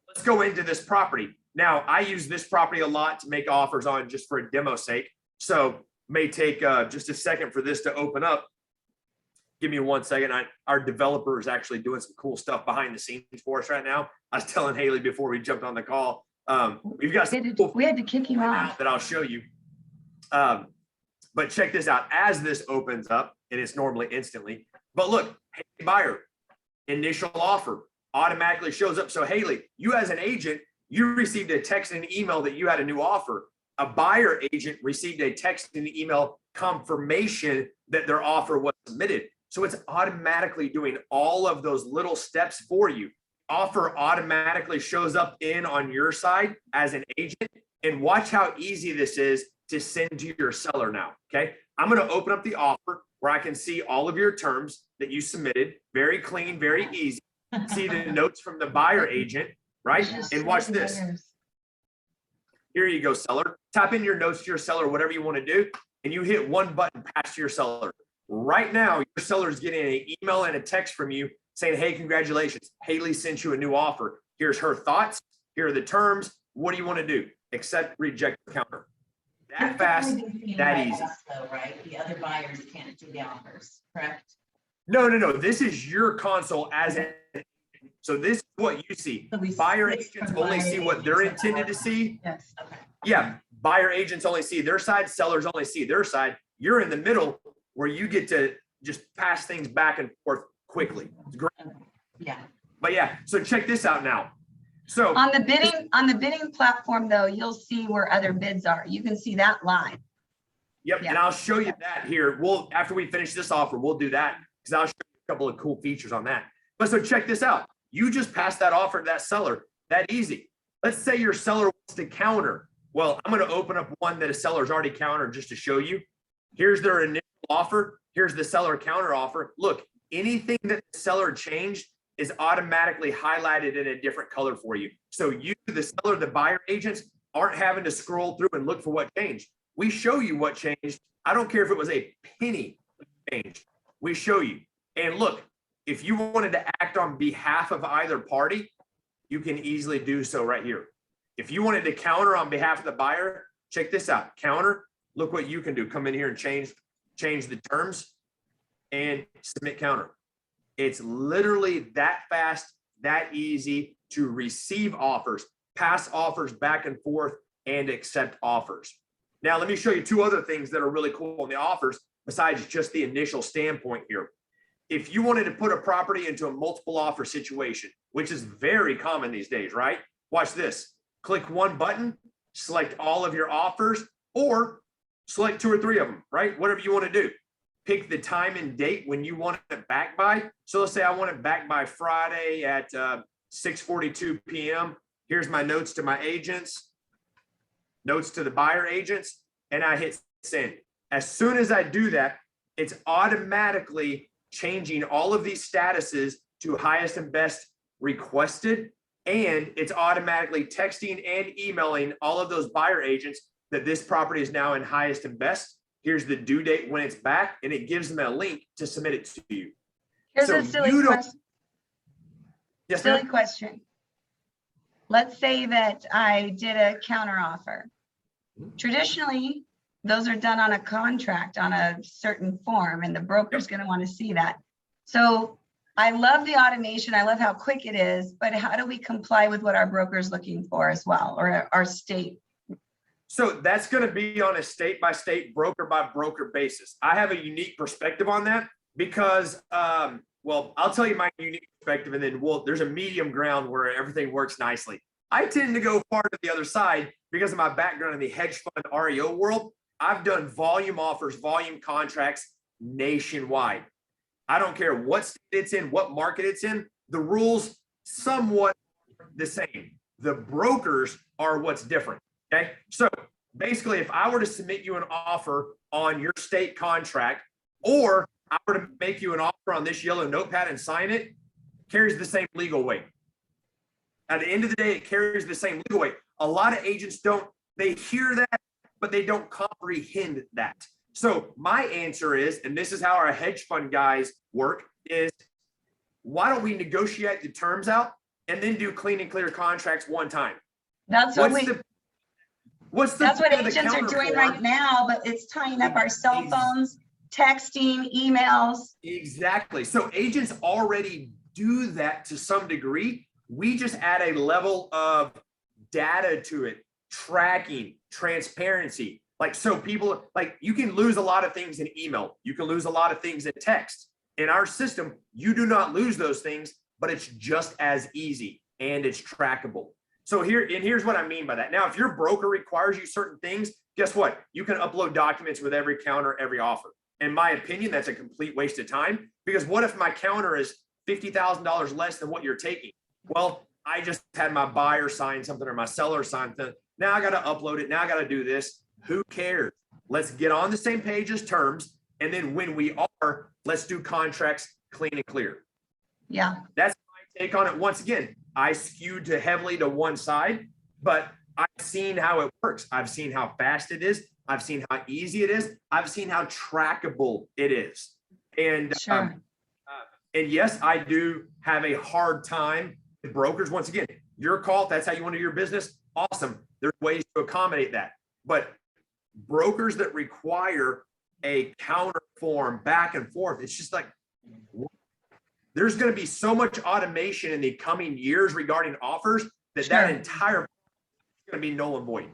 Let's go into this property. Now, I use this property a lot to make offers on just for a demo sake. So may take just a second for this to open up. Give me 1 second. Our developer is actually doing some cool stuff behind the scenes for us right now. I was telling Haley before we jumped on the call, we've got some cool we had to kick you off that I'll show you. But check this out. As this opens up, and it's normally instantly, but look, hey, buyer, initial offer automatically shows up. So Haley, you as an agent, you received a text and an email that you had a new offer. A buyer agent received a text and an email confirmation that their offer was submitted. So it's automatically doing all of those little steps for you. Offer automatically shows up on your side as an agent. And watch how easy this is to send to your seller now, okay? I'm gonna open up the offer where I can see all of your terms that you submitted. Very clean, very easy. See the notes from the buyer agent, right? And watch this. Here you go, seller. Type in your notes to your seller, whatever you wanna do, and you hit one button past your seller. Right now, your seller is getting an email and a text from you saying, hey, congratulations, Haley sent you a new offer. Here's her thoughts. Here are the terms. What do you want to do? Accept, reject, counter. That fast, that easy. Though, right? The other buyers can't do the offers, correct? No. This is your console as an agent. So this is what you see. So buyer agents only see what they're intended to see. Yes. Okay. Yeah, buyer agents only see their side, sellers only see their side. You're in the middle where you get to just pass things back and forth quickly. It's great. Yeah. But yeah, so check this out now. So On the bidding platform, though, you'll see where other bids are. You can see that live. yep, Yeah. and I'll show you that here. After we finish this offer, we'll do that because I'll show you a couple of cool features on that. But so check this out. You just pass that offer to that seller. That easy. Let's say your seller wants to counter. Well, I'm going to open up one that a seller's already countered just to show you. Here's their initial offer. Here's the seller counter offer. Look, anything that the seller changed is automatically highlighted in a different color for you. So you, the seller, the buyer agents, aren't having to scroll through and look for what changed. We show you what changed. I don't care if it was a penny changed. We show you. And look, if you wanted to act on behalf of either party, you can easily do so right here. If you wanted to counter on behalf of the buyer, check this out. Counter, look what you can do. Come in here and change the terms and submit counter. It's literally that fast, that easy to receive offers, pass offers back and forth, and accept offers. Now, let me show you two other things that are really cool in the offers besides just the initial standpoint here. If you wanted to put a property into a multiple offer situation, which is very common these days, right? Watch this. Click one button, select all of your offers, or select 2 or 3 of them, right? Whatever you want to do. Pick the time and date when you want it back by. So let's say I want it back by Friday at 6:42 p.m. Here's my notes to my agents, notes to the buyer agents, and I hit send. As soon as I do that, it's automatically changing all of these statuses to highest and best requested, and it's automatically texting and emailing all of those buyer agents that this property is now in highest and best. Here's the due date when it's back, and it gives them a link to submit it to you. Here's a silly question. Yes, Silly ma'am? question. Let's say that I did a counter offer. Traditionally, those are done on a contract on a certain form, and the broker's going to want to see that. So I love the automation. I love how quick it is, but how do we comply with what our broker is looking for as well, or our state? So that's going to be on a state by state, broker by broker basis. I have a unique perspective on that because, well, I'll tell you my unique perspective, and then there's a medium ground where everything works nicely. I tend to go far to the other side because of my background in the hedge fund REO world. I've done volume offers, volume contracts nationwide. I don't care what state it's in, what market it's in. The rules somewhat the same. The brokers are what's different. Okay. So basically, if I were to submit you an offer on your state contract, or I were to make you an offer on this yellow notepad and sign it, carries the same legal weight. At the end of the day, it carries the same legal weight. A lot of agents they hear that, but they don't comprehend that. So my answer is, and this is how our hedge fund guys work, is why don't we negotiate the terms out and then do clean and clear contracts one time? That's what agents are doing right now, but it's tying up our cell phones, texting, emails. Exactly. So agents already do that to some degree. We just add a level of data to it, tracking, transparency. Like, so people, like, you can lose a lot of things in email. You can lose a lot of things in text. In our system, you do not lose those things, but it's just as easy and it's trackable. So here's what I mean by that. Now, if your broker requires you certain things, guess what? You can upload documents with every counter, every offer. In my opinion, that's a complete waste of time, because what if my counter is $50,000 less than what you're taking? Well, I just had my buyer sign something or my seller sign something. Now I got to upload it. Now I got to do this. Who cares? Let's get on the same page as terms. And then when we are, let's do contracts clean and clear. Yeah. That's my take on it. Once again, I skewed heavily to one side, but I've seen how it works. I've seen how fast it is. I've seen how easy it is. I've seen how trackable it is. And, sure. And yes, I do have a hard time with brokers. Once again, your call, if that's how you want to do your business, awesome. There's ways to accommodate that. But brokers that require a counter form back and forth, it's just like, there's going to be so much automation in the coming years regarding offers that sure. that entire is going to be null and void.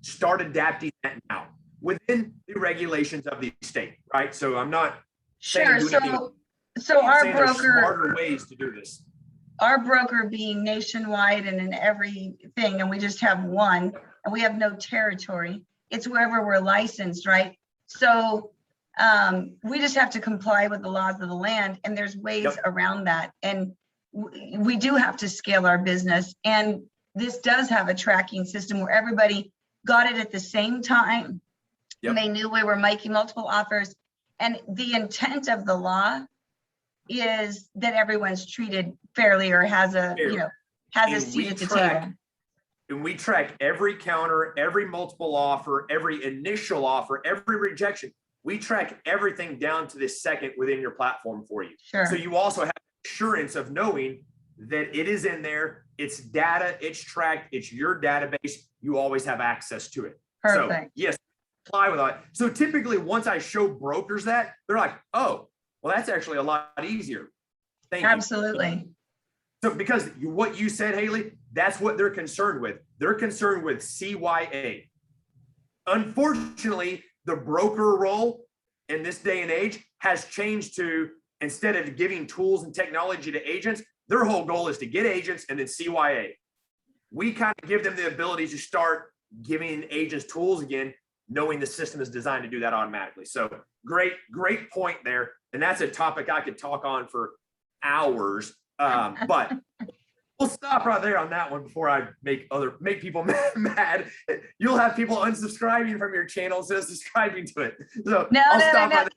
Start adapting that now within the regulations of the state, right? So I'm not sure. saying So our broker, smarter ways to do this. Our broker being nationwide and in everything, and we just have one, and we have no territory. It's wherever we're licensed, right? So we just have to comply with the laws of the land, and there's ways around that. And we do have to scale our business. And this does have a tracking system where everybody got it at the same time. Yep. And they knew we were making multiple offers. And the intent of the law is that everyone's treated fairly or has a, Fair. you know, has a And seat we at the track- table. And we track every counter, every multiple offer, every initial offer, every rejection. We track everything down to the second within your platform for you. Sure. So you also have assurance of knowing that it is in there, it's data, it's tracked, it's your database, you always have access to it. Perfect. So yes, apply with that. So typically once I show brokers that, they're like, oh, well, that's actually a lot easier. Thank you. Absolutely. So because what you said, Haley, that's what they're concerned with. They're concerned with CYA. Unfortunately, the broker role in this day and age has changed to, instead of giving tools and technology to agents, their whole goal is to get agents and then CYA. We kind of give them the ability to start giving agents tools again, knowing the system is designed to do that automatically. So great point there. And that's a topic I could talk on for hours. But we'll stop right there on that one before I make people mad. You'll have people unsubscribing from your channel instead of subscribing to it. So No, I'll no, stop no. right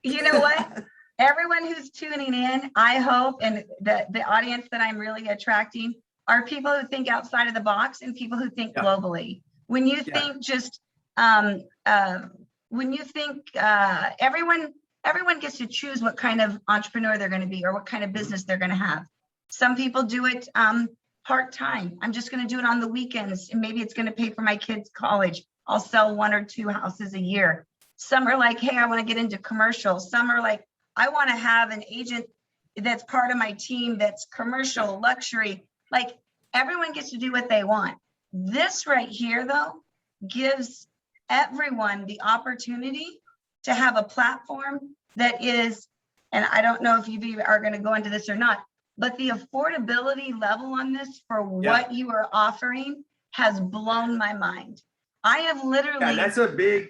there. You know what? Everyone who's tuning in, I hope, and the audience that I'm really attracting are people who think outside of the box and people who think Yeah. globally. When you Yeah. think just, when you think everyone gets to choose what kind of entrepreneur they're going to be or what kind of business they're going to have. Some people do it part-time. I'm just going to do it on the weekends and maybe it's going to pay for my kids' college. I'll sell 1 or 2 houses a year. Some are like, hey, I want to get into commercial. Some are like, I want to have an agent that's part of my team that's commercial, luxury. Like everyone gets to do what they want. This right here, though, gives everyone the opportunity to have a platform that is, and I don't know if you are going to go into this or not, but the affordability level on this for what you are offering has blown my mind. I have literally That's a big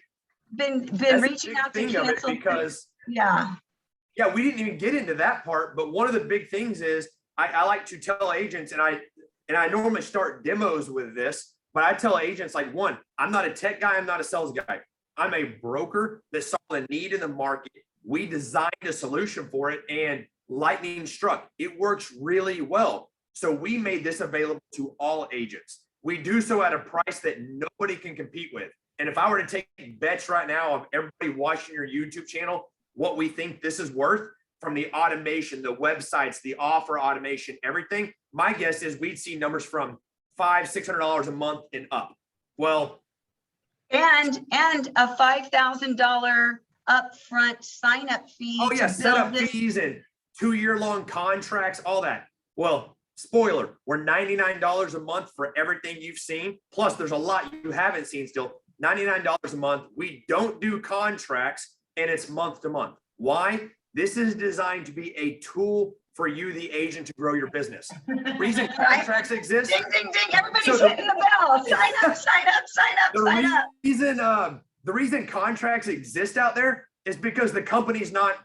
been that's a reaching big out to thing of it cancel. because Yeah. yeah, we didn't even get into that part, but one of the big things is I like to tell agents, and I normally start demos with this, but I tell agents like, one, I'm not a tech guy, I'm not a sales guy. I'm a broker that saw the need in the market. We designed a solution for it and lightning struck. It works really well. So we made this available to all agents. We do so at a price that nobody can compete with. And if I were to take bets right now of everybody watching your YouTube channel, what we think this is worth from the automation, the websites, the offer automation, everything, my guess is we'd see numbers from $500-600 a month and up. Well, And a $5,000 upfront sign up fee. oh yeah, to setup build this. fees and 2-year-long contracts, all that. Well, spoiler, we're $99 a month for everything you've seen. Plus there's a lot you haven't seen still. $99 a month. We don't do contracts and it's month to month. Why? This is designed to be a tool for you, the agent, to grow your business. Reason contracts exist. Ding, ding, ding. Everybody's So the- hitting the bell. Sign up, sign up, sign up, sign up. The reason contracts exist out there is because the company's not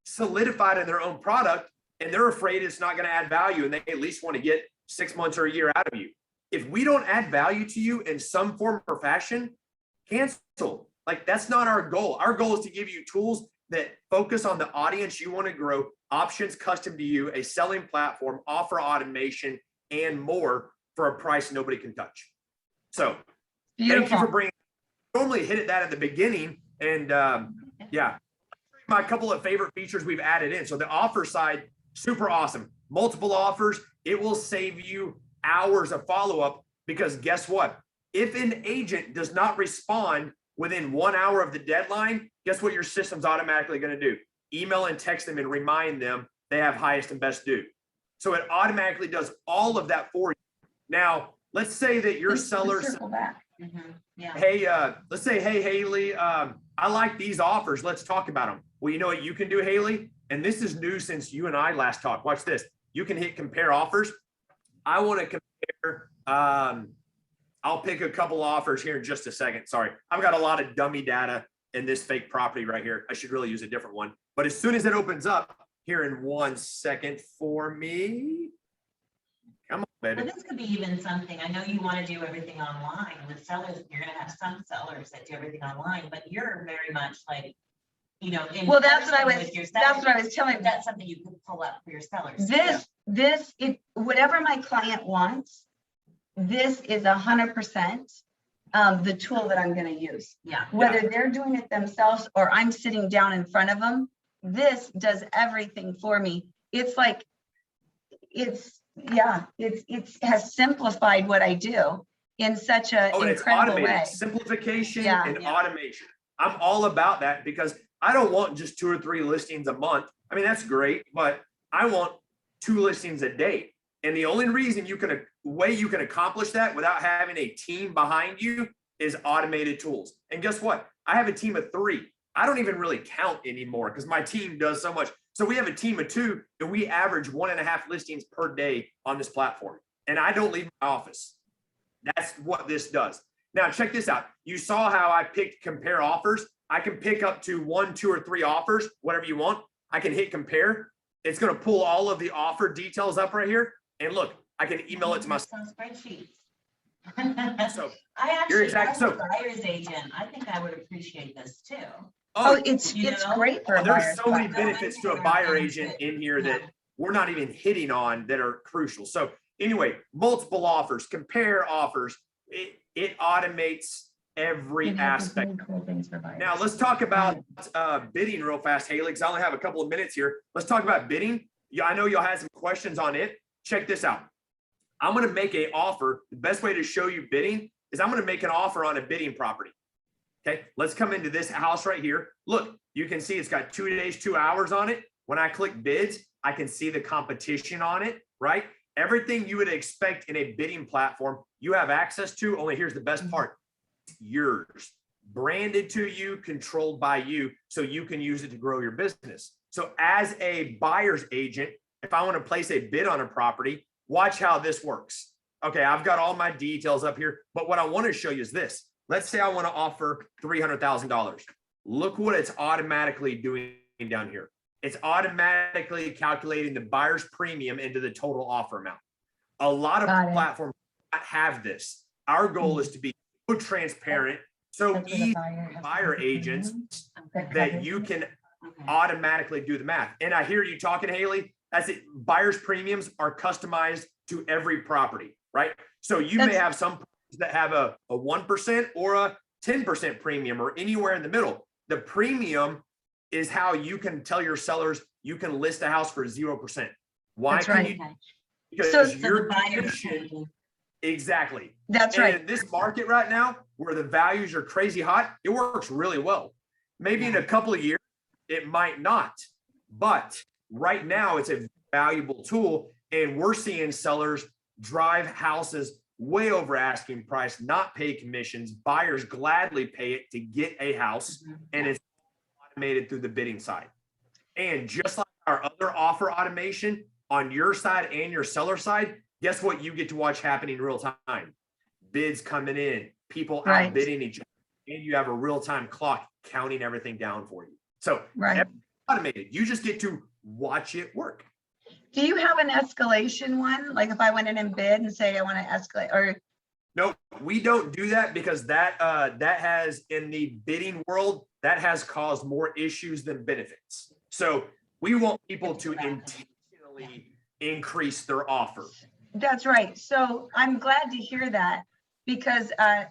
solidified in their own product and they're afraid it's not going to add value and they at least want to get 6 months or a year out of you. If we don't add value to you in some form or fashion, cancel. Like that's not our goal. Our goal is to give you tools that focus on the audience you want to grow, options custom to you, a selling platform, offer automation, and more for a price nobody can touch. So thank you for bringing, normally hit it that at the beginning. And yeah, my couple of favorite features we've added in. So the offer side, super awesome. Multiple offers, it will save you hours of follow-up because guess what? If an agent does not respond within 1 hour of the deadline, guess what your system's automatically going to do? Email and text them and remind them they have highest and best due. So it automatically does all of that for you. Now, let's say that your seller says, Circle back. Yeah. hey, let's say, hey, Haley, I like these offers. Let's talk about them. Well, you know what you can do, Haley? And this is new since you and I last talked. Watch this. You can hit compare offers. I want to compare, I'll pick a couple offers here in just a second. Sorry, I've got a lot of dummy data in this fake property right here. I should really use a different one. But as soon as it opens up, here in 1 second for me. Come on, Well, baby. this could be even something, I know you want to do everything online with sellers, you're gonna have some sellers that do everything online, but you're very much like, you know. in Well, that's what I person was, with your that's sellers. what I was telling. That's something you could pull up for your sellers. Whatever my client wants, this is 100% the tool that I'm gonna use. Yeah. Whether they're doing it themselves or I'm sitting down in front of them, this does everything for me. It's like, it has simplified what I do in such an Oh, and it's incredible automated. way. Simplification Yeah. and automation. I'm all about that because I don't want just 2 or 3 listings a month. I mean, that's great, but I want 2 listings a day. And the only way you can accomplish that without having a team behind you is automated tools. And guess what? I have a team of 3. I don't even really count anymore because my team does so much. So we have a team of 2 and we average 1.5 listings per day on this platform. And I don't leave my office. That's what this does. Now, check this out. You saw how I picked compare offers. I can pick up to 1, 2, or 3 offers, whatever you want. I can hit compare. It's going to pull all of the offer details up right here. And look, I can email it to my. Some spreadsheets. So I you're actually, exact- as a buyer's agent, I think I would appreciate this too. Oh, it's you know, great for a there's buyer. so many Go benefits to a in buyer there and agent fit. in here that Yeah. we're not even hitting on that are crucial. So anyway, multiple offers, compare offers. It automates every aspect. Now let's talk about bidding real fast, Haley, because I only have a couple of minutes here. Let's talk about bidding. Yeah, I know y'all had some questions on it. Check this out. I'm going to make an offer. The best way to show you bidding is I'm going to make an offer on a bidding property. Okay, let's come into this house right here. Look, you can see it's got 2 days, 2 hours on it. When I click bids, I can see the competition on it, right? Everything you would expect in a bidding platform, you have access to. Only here's the best part. Yours, branded to you, controlled by you, so you can use it to grow your business. So as a buyer's agent, if I want to place a bid on a property, watch how this works. Okay, I've got all my details up here, but what I want to show you is this. Let's say I want to offer $300,000. Look what it's automatically doing down here. It's automatically calculating the buyer's premium into the total offer amount. A lot of platforms have this. Our goal is to be so transparent, so easy for buyer agents that you can automatically do the math. And I hear you talking, Haley, as it buyer's premiums are customized to every property, right? So you may have some that have a 1% or a 10% premium or anywhere in the middle. The premium is how you can tell your sellers you can list a house for 0%. Why That's can right. you? Because So your the buyer commission, exactly. That's And right. in this market right now, where the values are crazy hot, it works really well. Maybe in a couple of years, it might not. But right now, it's a valuable tool. And we're seeing sellers drive houses way over asking price, not pay commissions. Buyers gladly pay it to get a house, and it's automated through the bidding side. And just like our other offer automation on your side and your seller side, guess what you get to watch happen in real time? Bids coming in, people outbidding each other, and you have a real-time clock counting everything down for you. So automated. You just get to watch it work. Do you have an escalation one? Like if I went in and bid and say I want to escalate, or no, we don't do that because that has, in the bidding world, that has caused more issues than benefits. So we want people to intentionally increase their offer. That's right. So I'm glad to hear that because I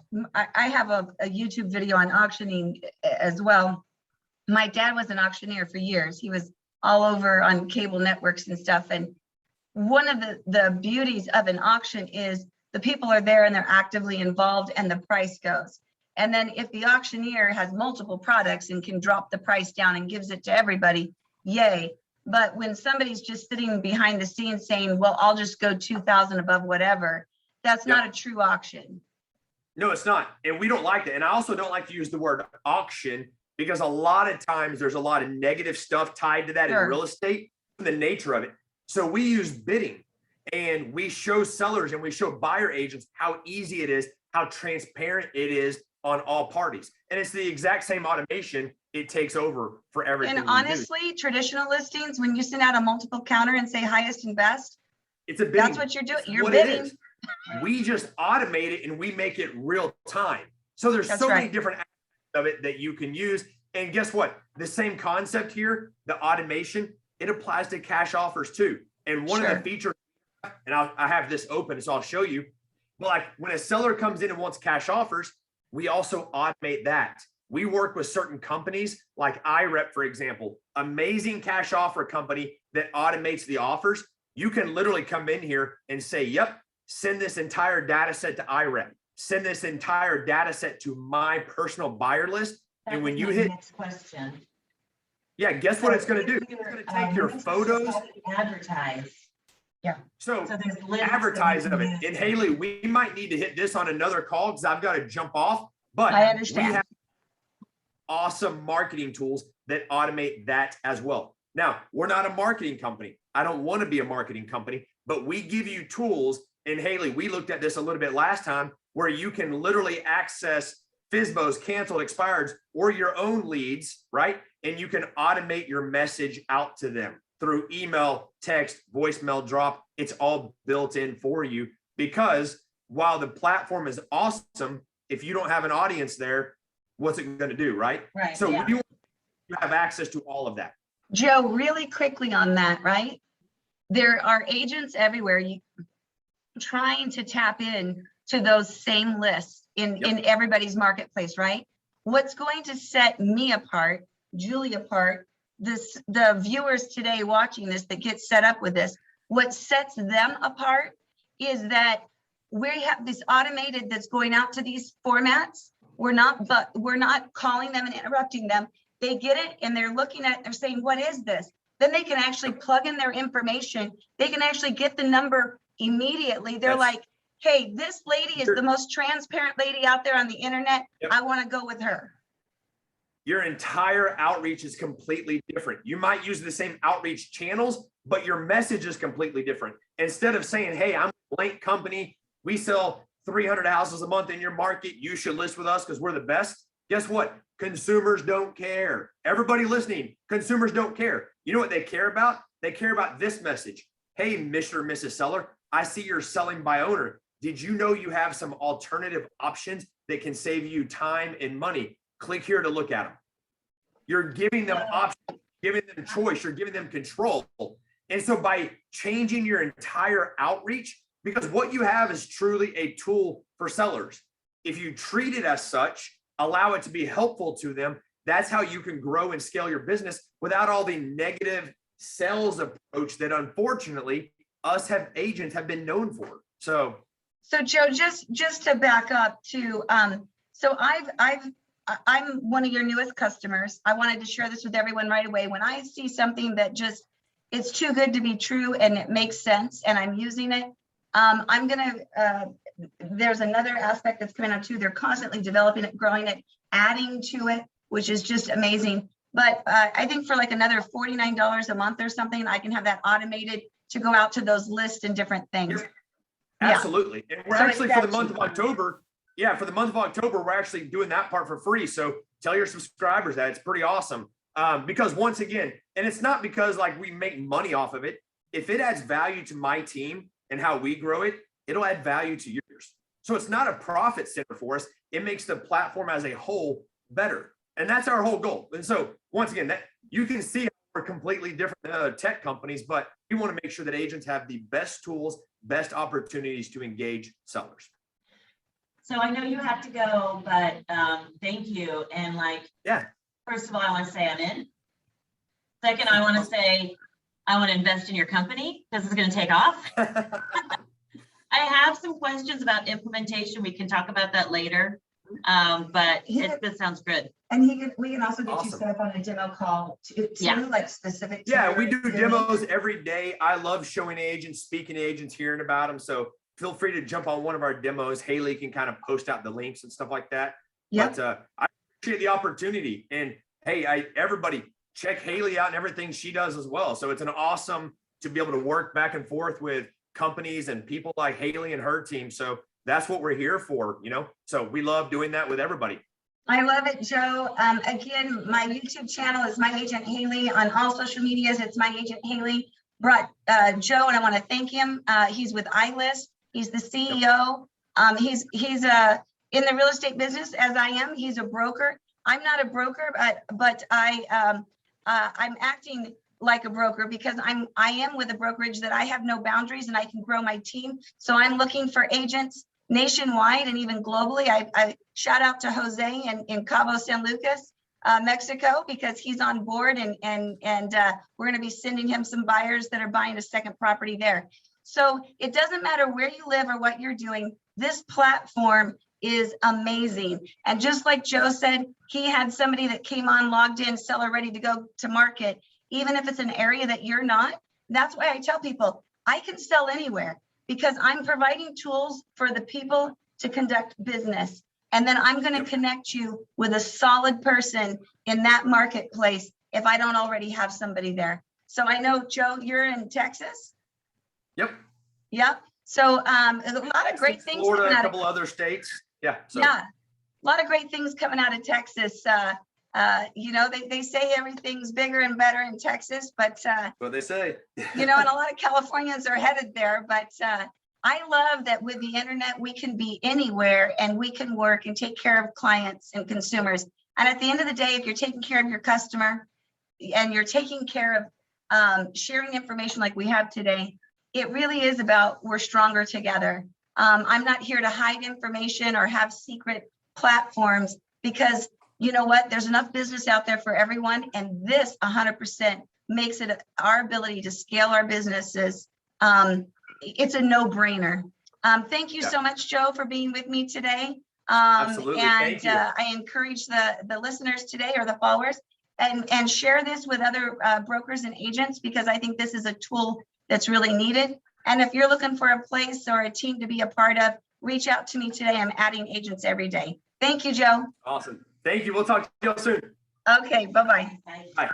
have a YouTube video on auctioning as well. My dad was an auctioneer for years. He was all over on cable networks and stuff. And one of the beauties of an auction is the people are there and they're actively involved and the price goes. And then if the auctioneer has multiple products and can drop the price down and gives it to everybody, yay. But when somebody's just sitting behind the scenes saying, well, I'll just go 2,000 above whatever, that's not a true auction. No, it's not. And we don't like that. And I also don't like to use the word auction because a lot of times there's a lot of negative stuff tied to that in real estate, the nature of it. So we use bidding and we show sellers and we show buyer agents how easy it is, how transparent it is on all parties. And it's the exact same automation it takes over for everything. And we do. honestly, traditional listings, when you send out a multiple counter and say highest and best, It's a bidding. that's what you're doing. It's You're what it bidding. is. We just automate it and we make it real time. So there's That's so many right. different aspects of it that you can use. And guess what? The same concept here, the automation, it applies to cash offers too. And one of Sure. the features, and I have this open, so I'll show you. But like when a seller comes in and wants cash offers, we also automate that. We work with certain companies like iRep, for example, amazing cash offer company that automates the offers. You can literally come in here and say, yep, send this entire data set to iRep, send this entire data set to my personal buyer list. And when you hit next question. Yeah, guess what it's going to do? It's going to take your photos. Advertise. So So there's lists that advertise you of can it. use. And Haley, we might need to hit this on another call because I've got to jump off. But I we understand. have awesome marketing tools that automate that as well. Now, we're not a marketing company. I don't want to be a marketing company, but we give you tools. And Haley, we looked at this a little bit last time where you can literally access FSBOs, canceled, expireds, or your own leads, right? And you can automate your message out to them through email, text, voicemail drop. It's all built in for you because while the platform is awesome, if you don't have an audience there, what's it going to do, right? Right. So yeah. you have access to all of that. Joe, really quickly on that, right? There are agents everywhere trying to tap in to those same lists in everybody's marketplace, right? What's going to set me apart, Julie apart, the viewers today watching this that get set up with this, what sets them apart is that we have this automated that's going out to these formats. We're not calling them and interrupting them. They get it and they're looking at it, they're saying, what is this? Then they can actually plug in their information. They can actually get the number immediately. They're like, hey, this lady is the most transparent lady out there on the internet. Yep. I want to go with her. Your entire outreach is completely different. You might use the same outreach channels, but your message is completely different. Instead of saying, hey, I'm a blank company, we sell 300 houses a month in your market, you should list with us because we're the best. Guess what? Consumers don't care. Everybody listening, consumers don't care. You know what they care about? They care about this message. Hey, Mr. or Mrs. Seller, I see you're selling by owner. Did you know you have some alternative options that can save you time and money? Click here to look at them. You're giving them options, giving them choice, you're giving them control. And so by changing your entire outreach, because what you have is truly a tool for sellers. If you treat it as such, allow it to be helpful to them, that's how you can grow and scale your business without all the negative sales approach that unfortunately us agents have been known for. So Joe, just to back up to, so I'm one of your newest customers. I wanted to share this with everyone right away. When I see something that just, it's too good to be true and it makes sense and I'm using it, there's another aspect that's coming up too. They're constantly developing it, growing it, adding to it, which is just amazing. But I think for like another $49 a month or something, I can have that automated to go out to those lists and different things. absolutely. And we're So actually it's for the that month of October. Yeah, for the month of October, we're actually doing that part for free. So tell your subscribers that it's pretty awesome. Because once again, and it's not because like we make money off of it. If it adds value to my team and how we grow it, it'll add value to yours. So it's not a profit center for us. It makes the platform as a whole better. And that's our whole goal. And so once again, that you can see we're completely different tech companies, but we want to make sure that agents have the best tools, best opportunities to engage sellers. So I know you have to go, but thank you. And first of all, I want to say I'm in. Second, I want to say I want to invest in your company because it's going to take off. I have some questions about implementation. We can talk about that later. But this sounds good. And we can also get Awesome. you set up on a demo call to like specific. to Yeah, your we do business. demos every day. I love showing agents, speaking to agents, hearing about them. So feel free to jump on one of our demos. Haley can kind of post out the links and stuff like that. Yep. But I appreciate the opportunity. And hey, everybody check Haley out and everything she does as well. So it's an awesome to be able to work back and forth with companies and people like Haley and her team. So that's what we're here for, So we love doing that with everybody. I love it, Joe. Again, my YouTube channel is My Agent Haley. On all social medias, it's My Agent Haley. Brought Joe, and I want to thank him. He's with iList. He's the CEO. He's in the real estate business as I am. He's a broker. I'm not a broker, but I'm acting like a broker because I am with a brokerage that I have no boundaries and I can grow my team. So I'm looking for agents nationwide and even globally. I shout out to Jose in Cabo San Lucas, Mexico, because he's on board and we're going to be sending him some buyers that are buying a second property there. So it doesn't matter where you live or what you're doing. This platform is amazing. And just like Joe said, he had somebody that came on, logged in, seller ready to go to market. Even if it's an area that you're not, that's why I tell people I can sell anywhere because I'm providing tools for the people to conduct business. And then I'm going to connect you with a solid person in that marketplace if I don't already have somebody there. So I know, Joe, you're in Texas. Yep. Yep. So there's a lot of great things. Florida, a couple other states. Yeah. So. Yeah. A lot of great things coming out of Texas. You know, they say everything's bigger and better in Texas, but what they say, you know, and a lot of Californians are headed there. But I love that with the internet, we can be anywhere and we can work and take care of clients and consumers. And at the end of the day, if you're taking care of your customer and you're taking care of sharing information like we have today, it really is about we're stronger together. I'm not here to hide information or have secret platforms because you know what? There's enough business out there for everyone. And this 100% makes it our ability to scale our businesses. It's a no-brainer. Thank you so much, Joe, for being with me today. Absolutely. And Thank you. I encourage the listeners today or the followers and share this with other brokers and agents because I think this is a tool that's really needed. And if you're looking for a place or a team to be a part of, reach out to me today. I'm adding agents every day. Thank you, Joe. Awesome. Thank you. We'll talk to you all soon. Okay, bye-bye. Bye.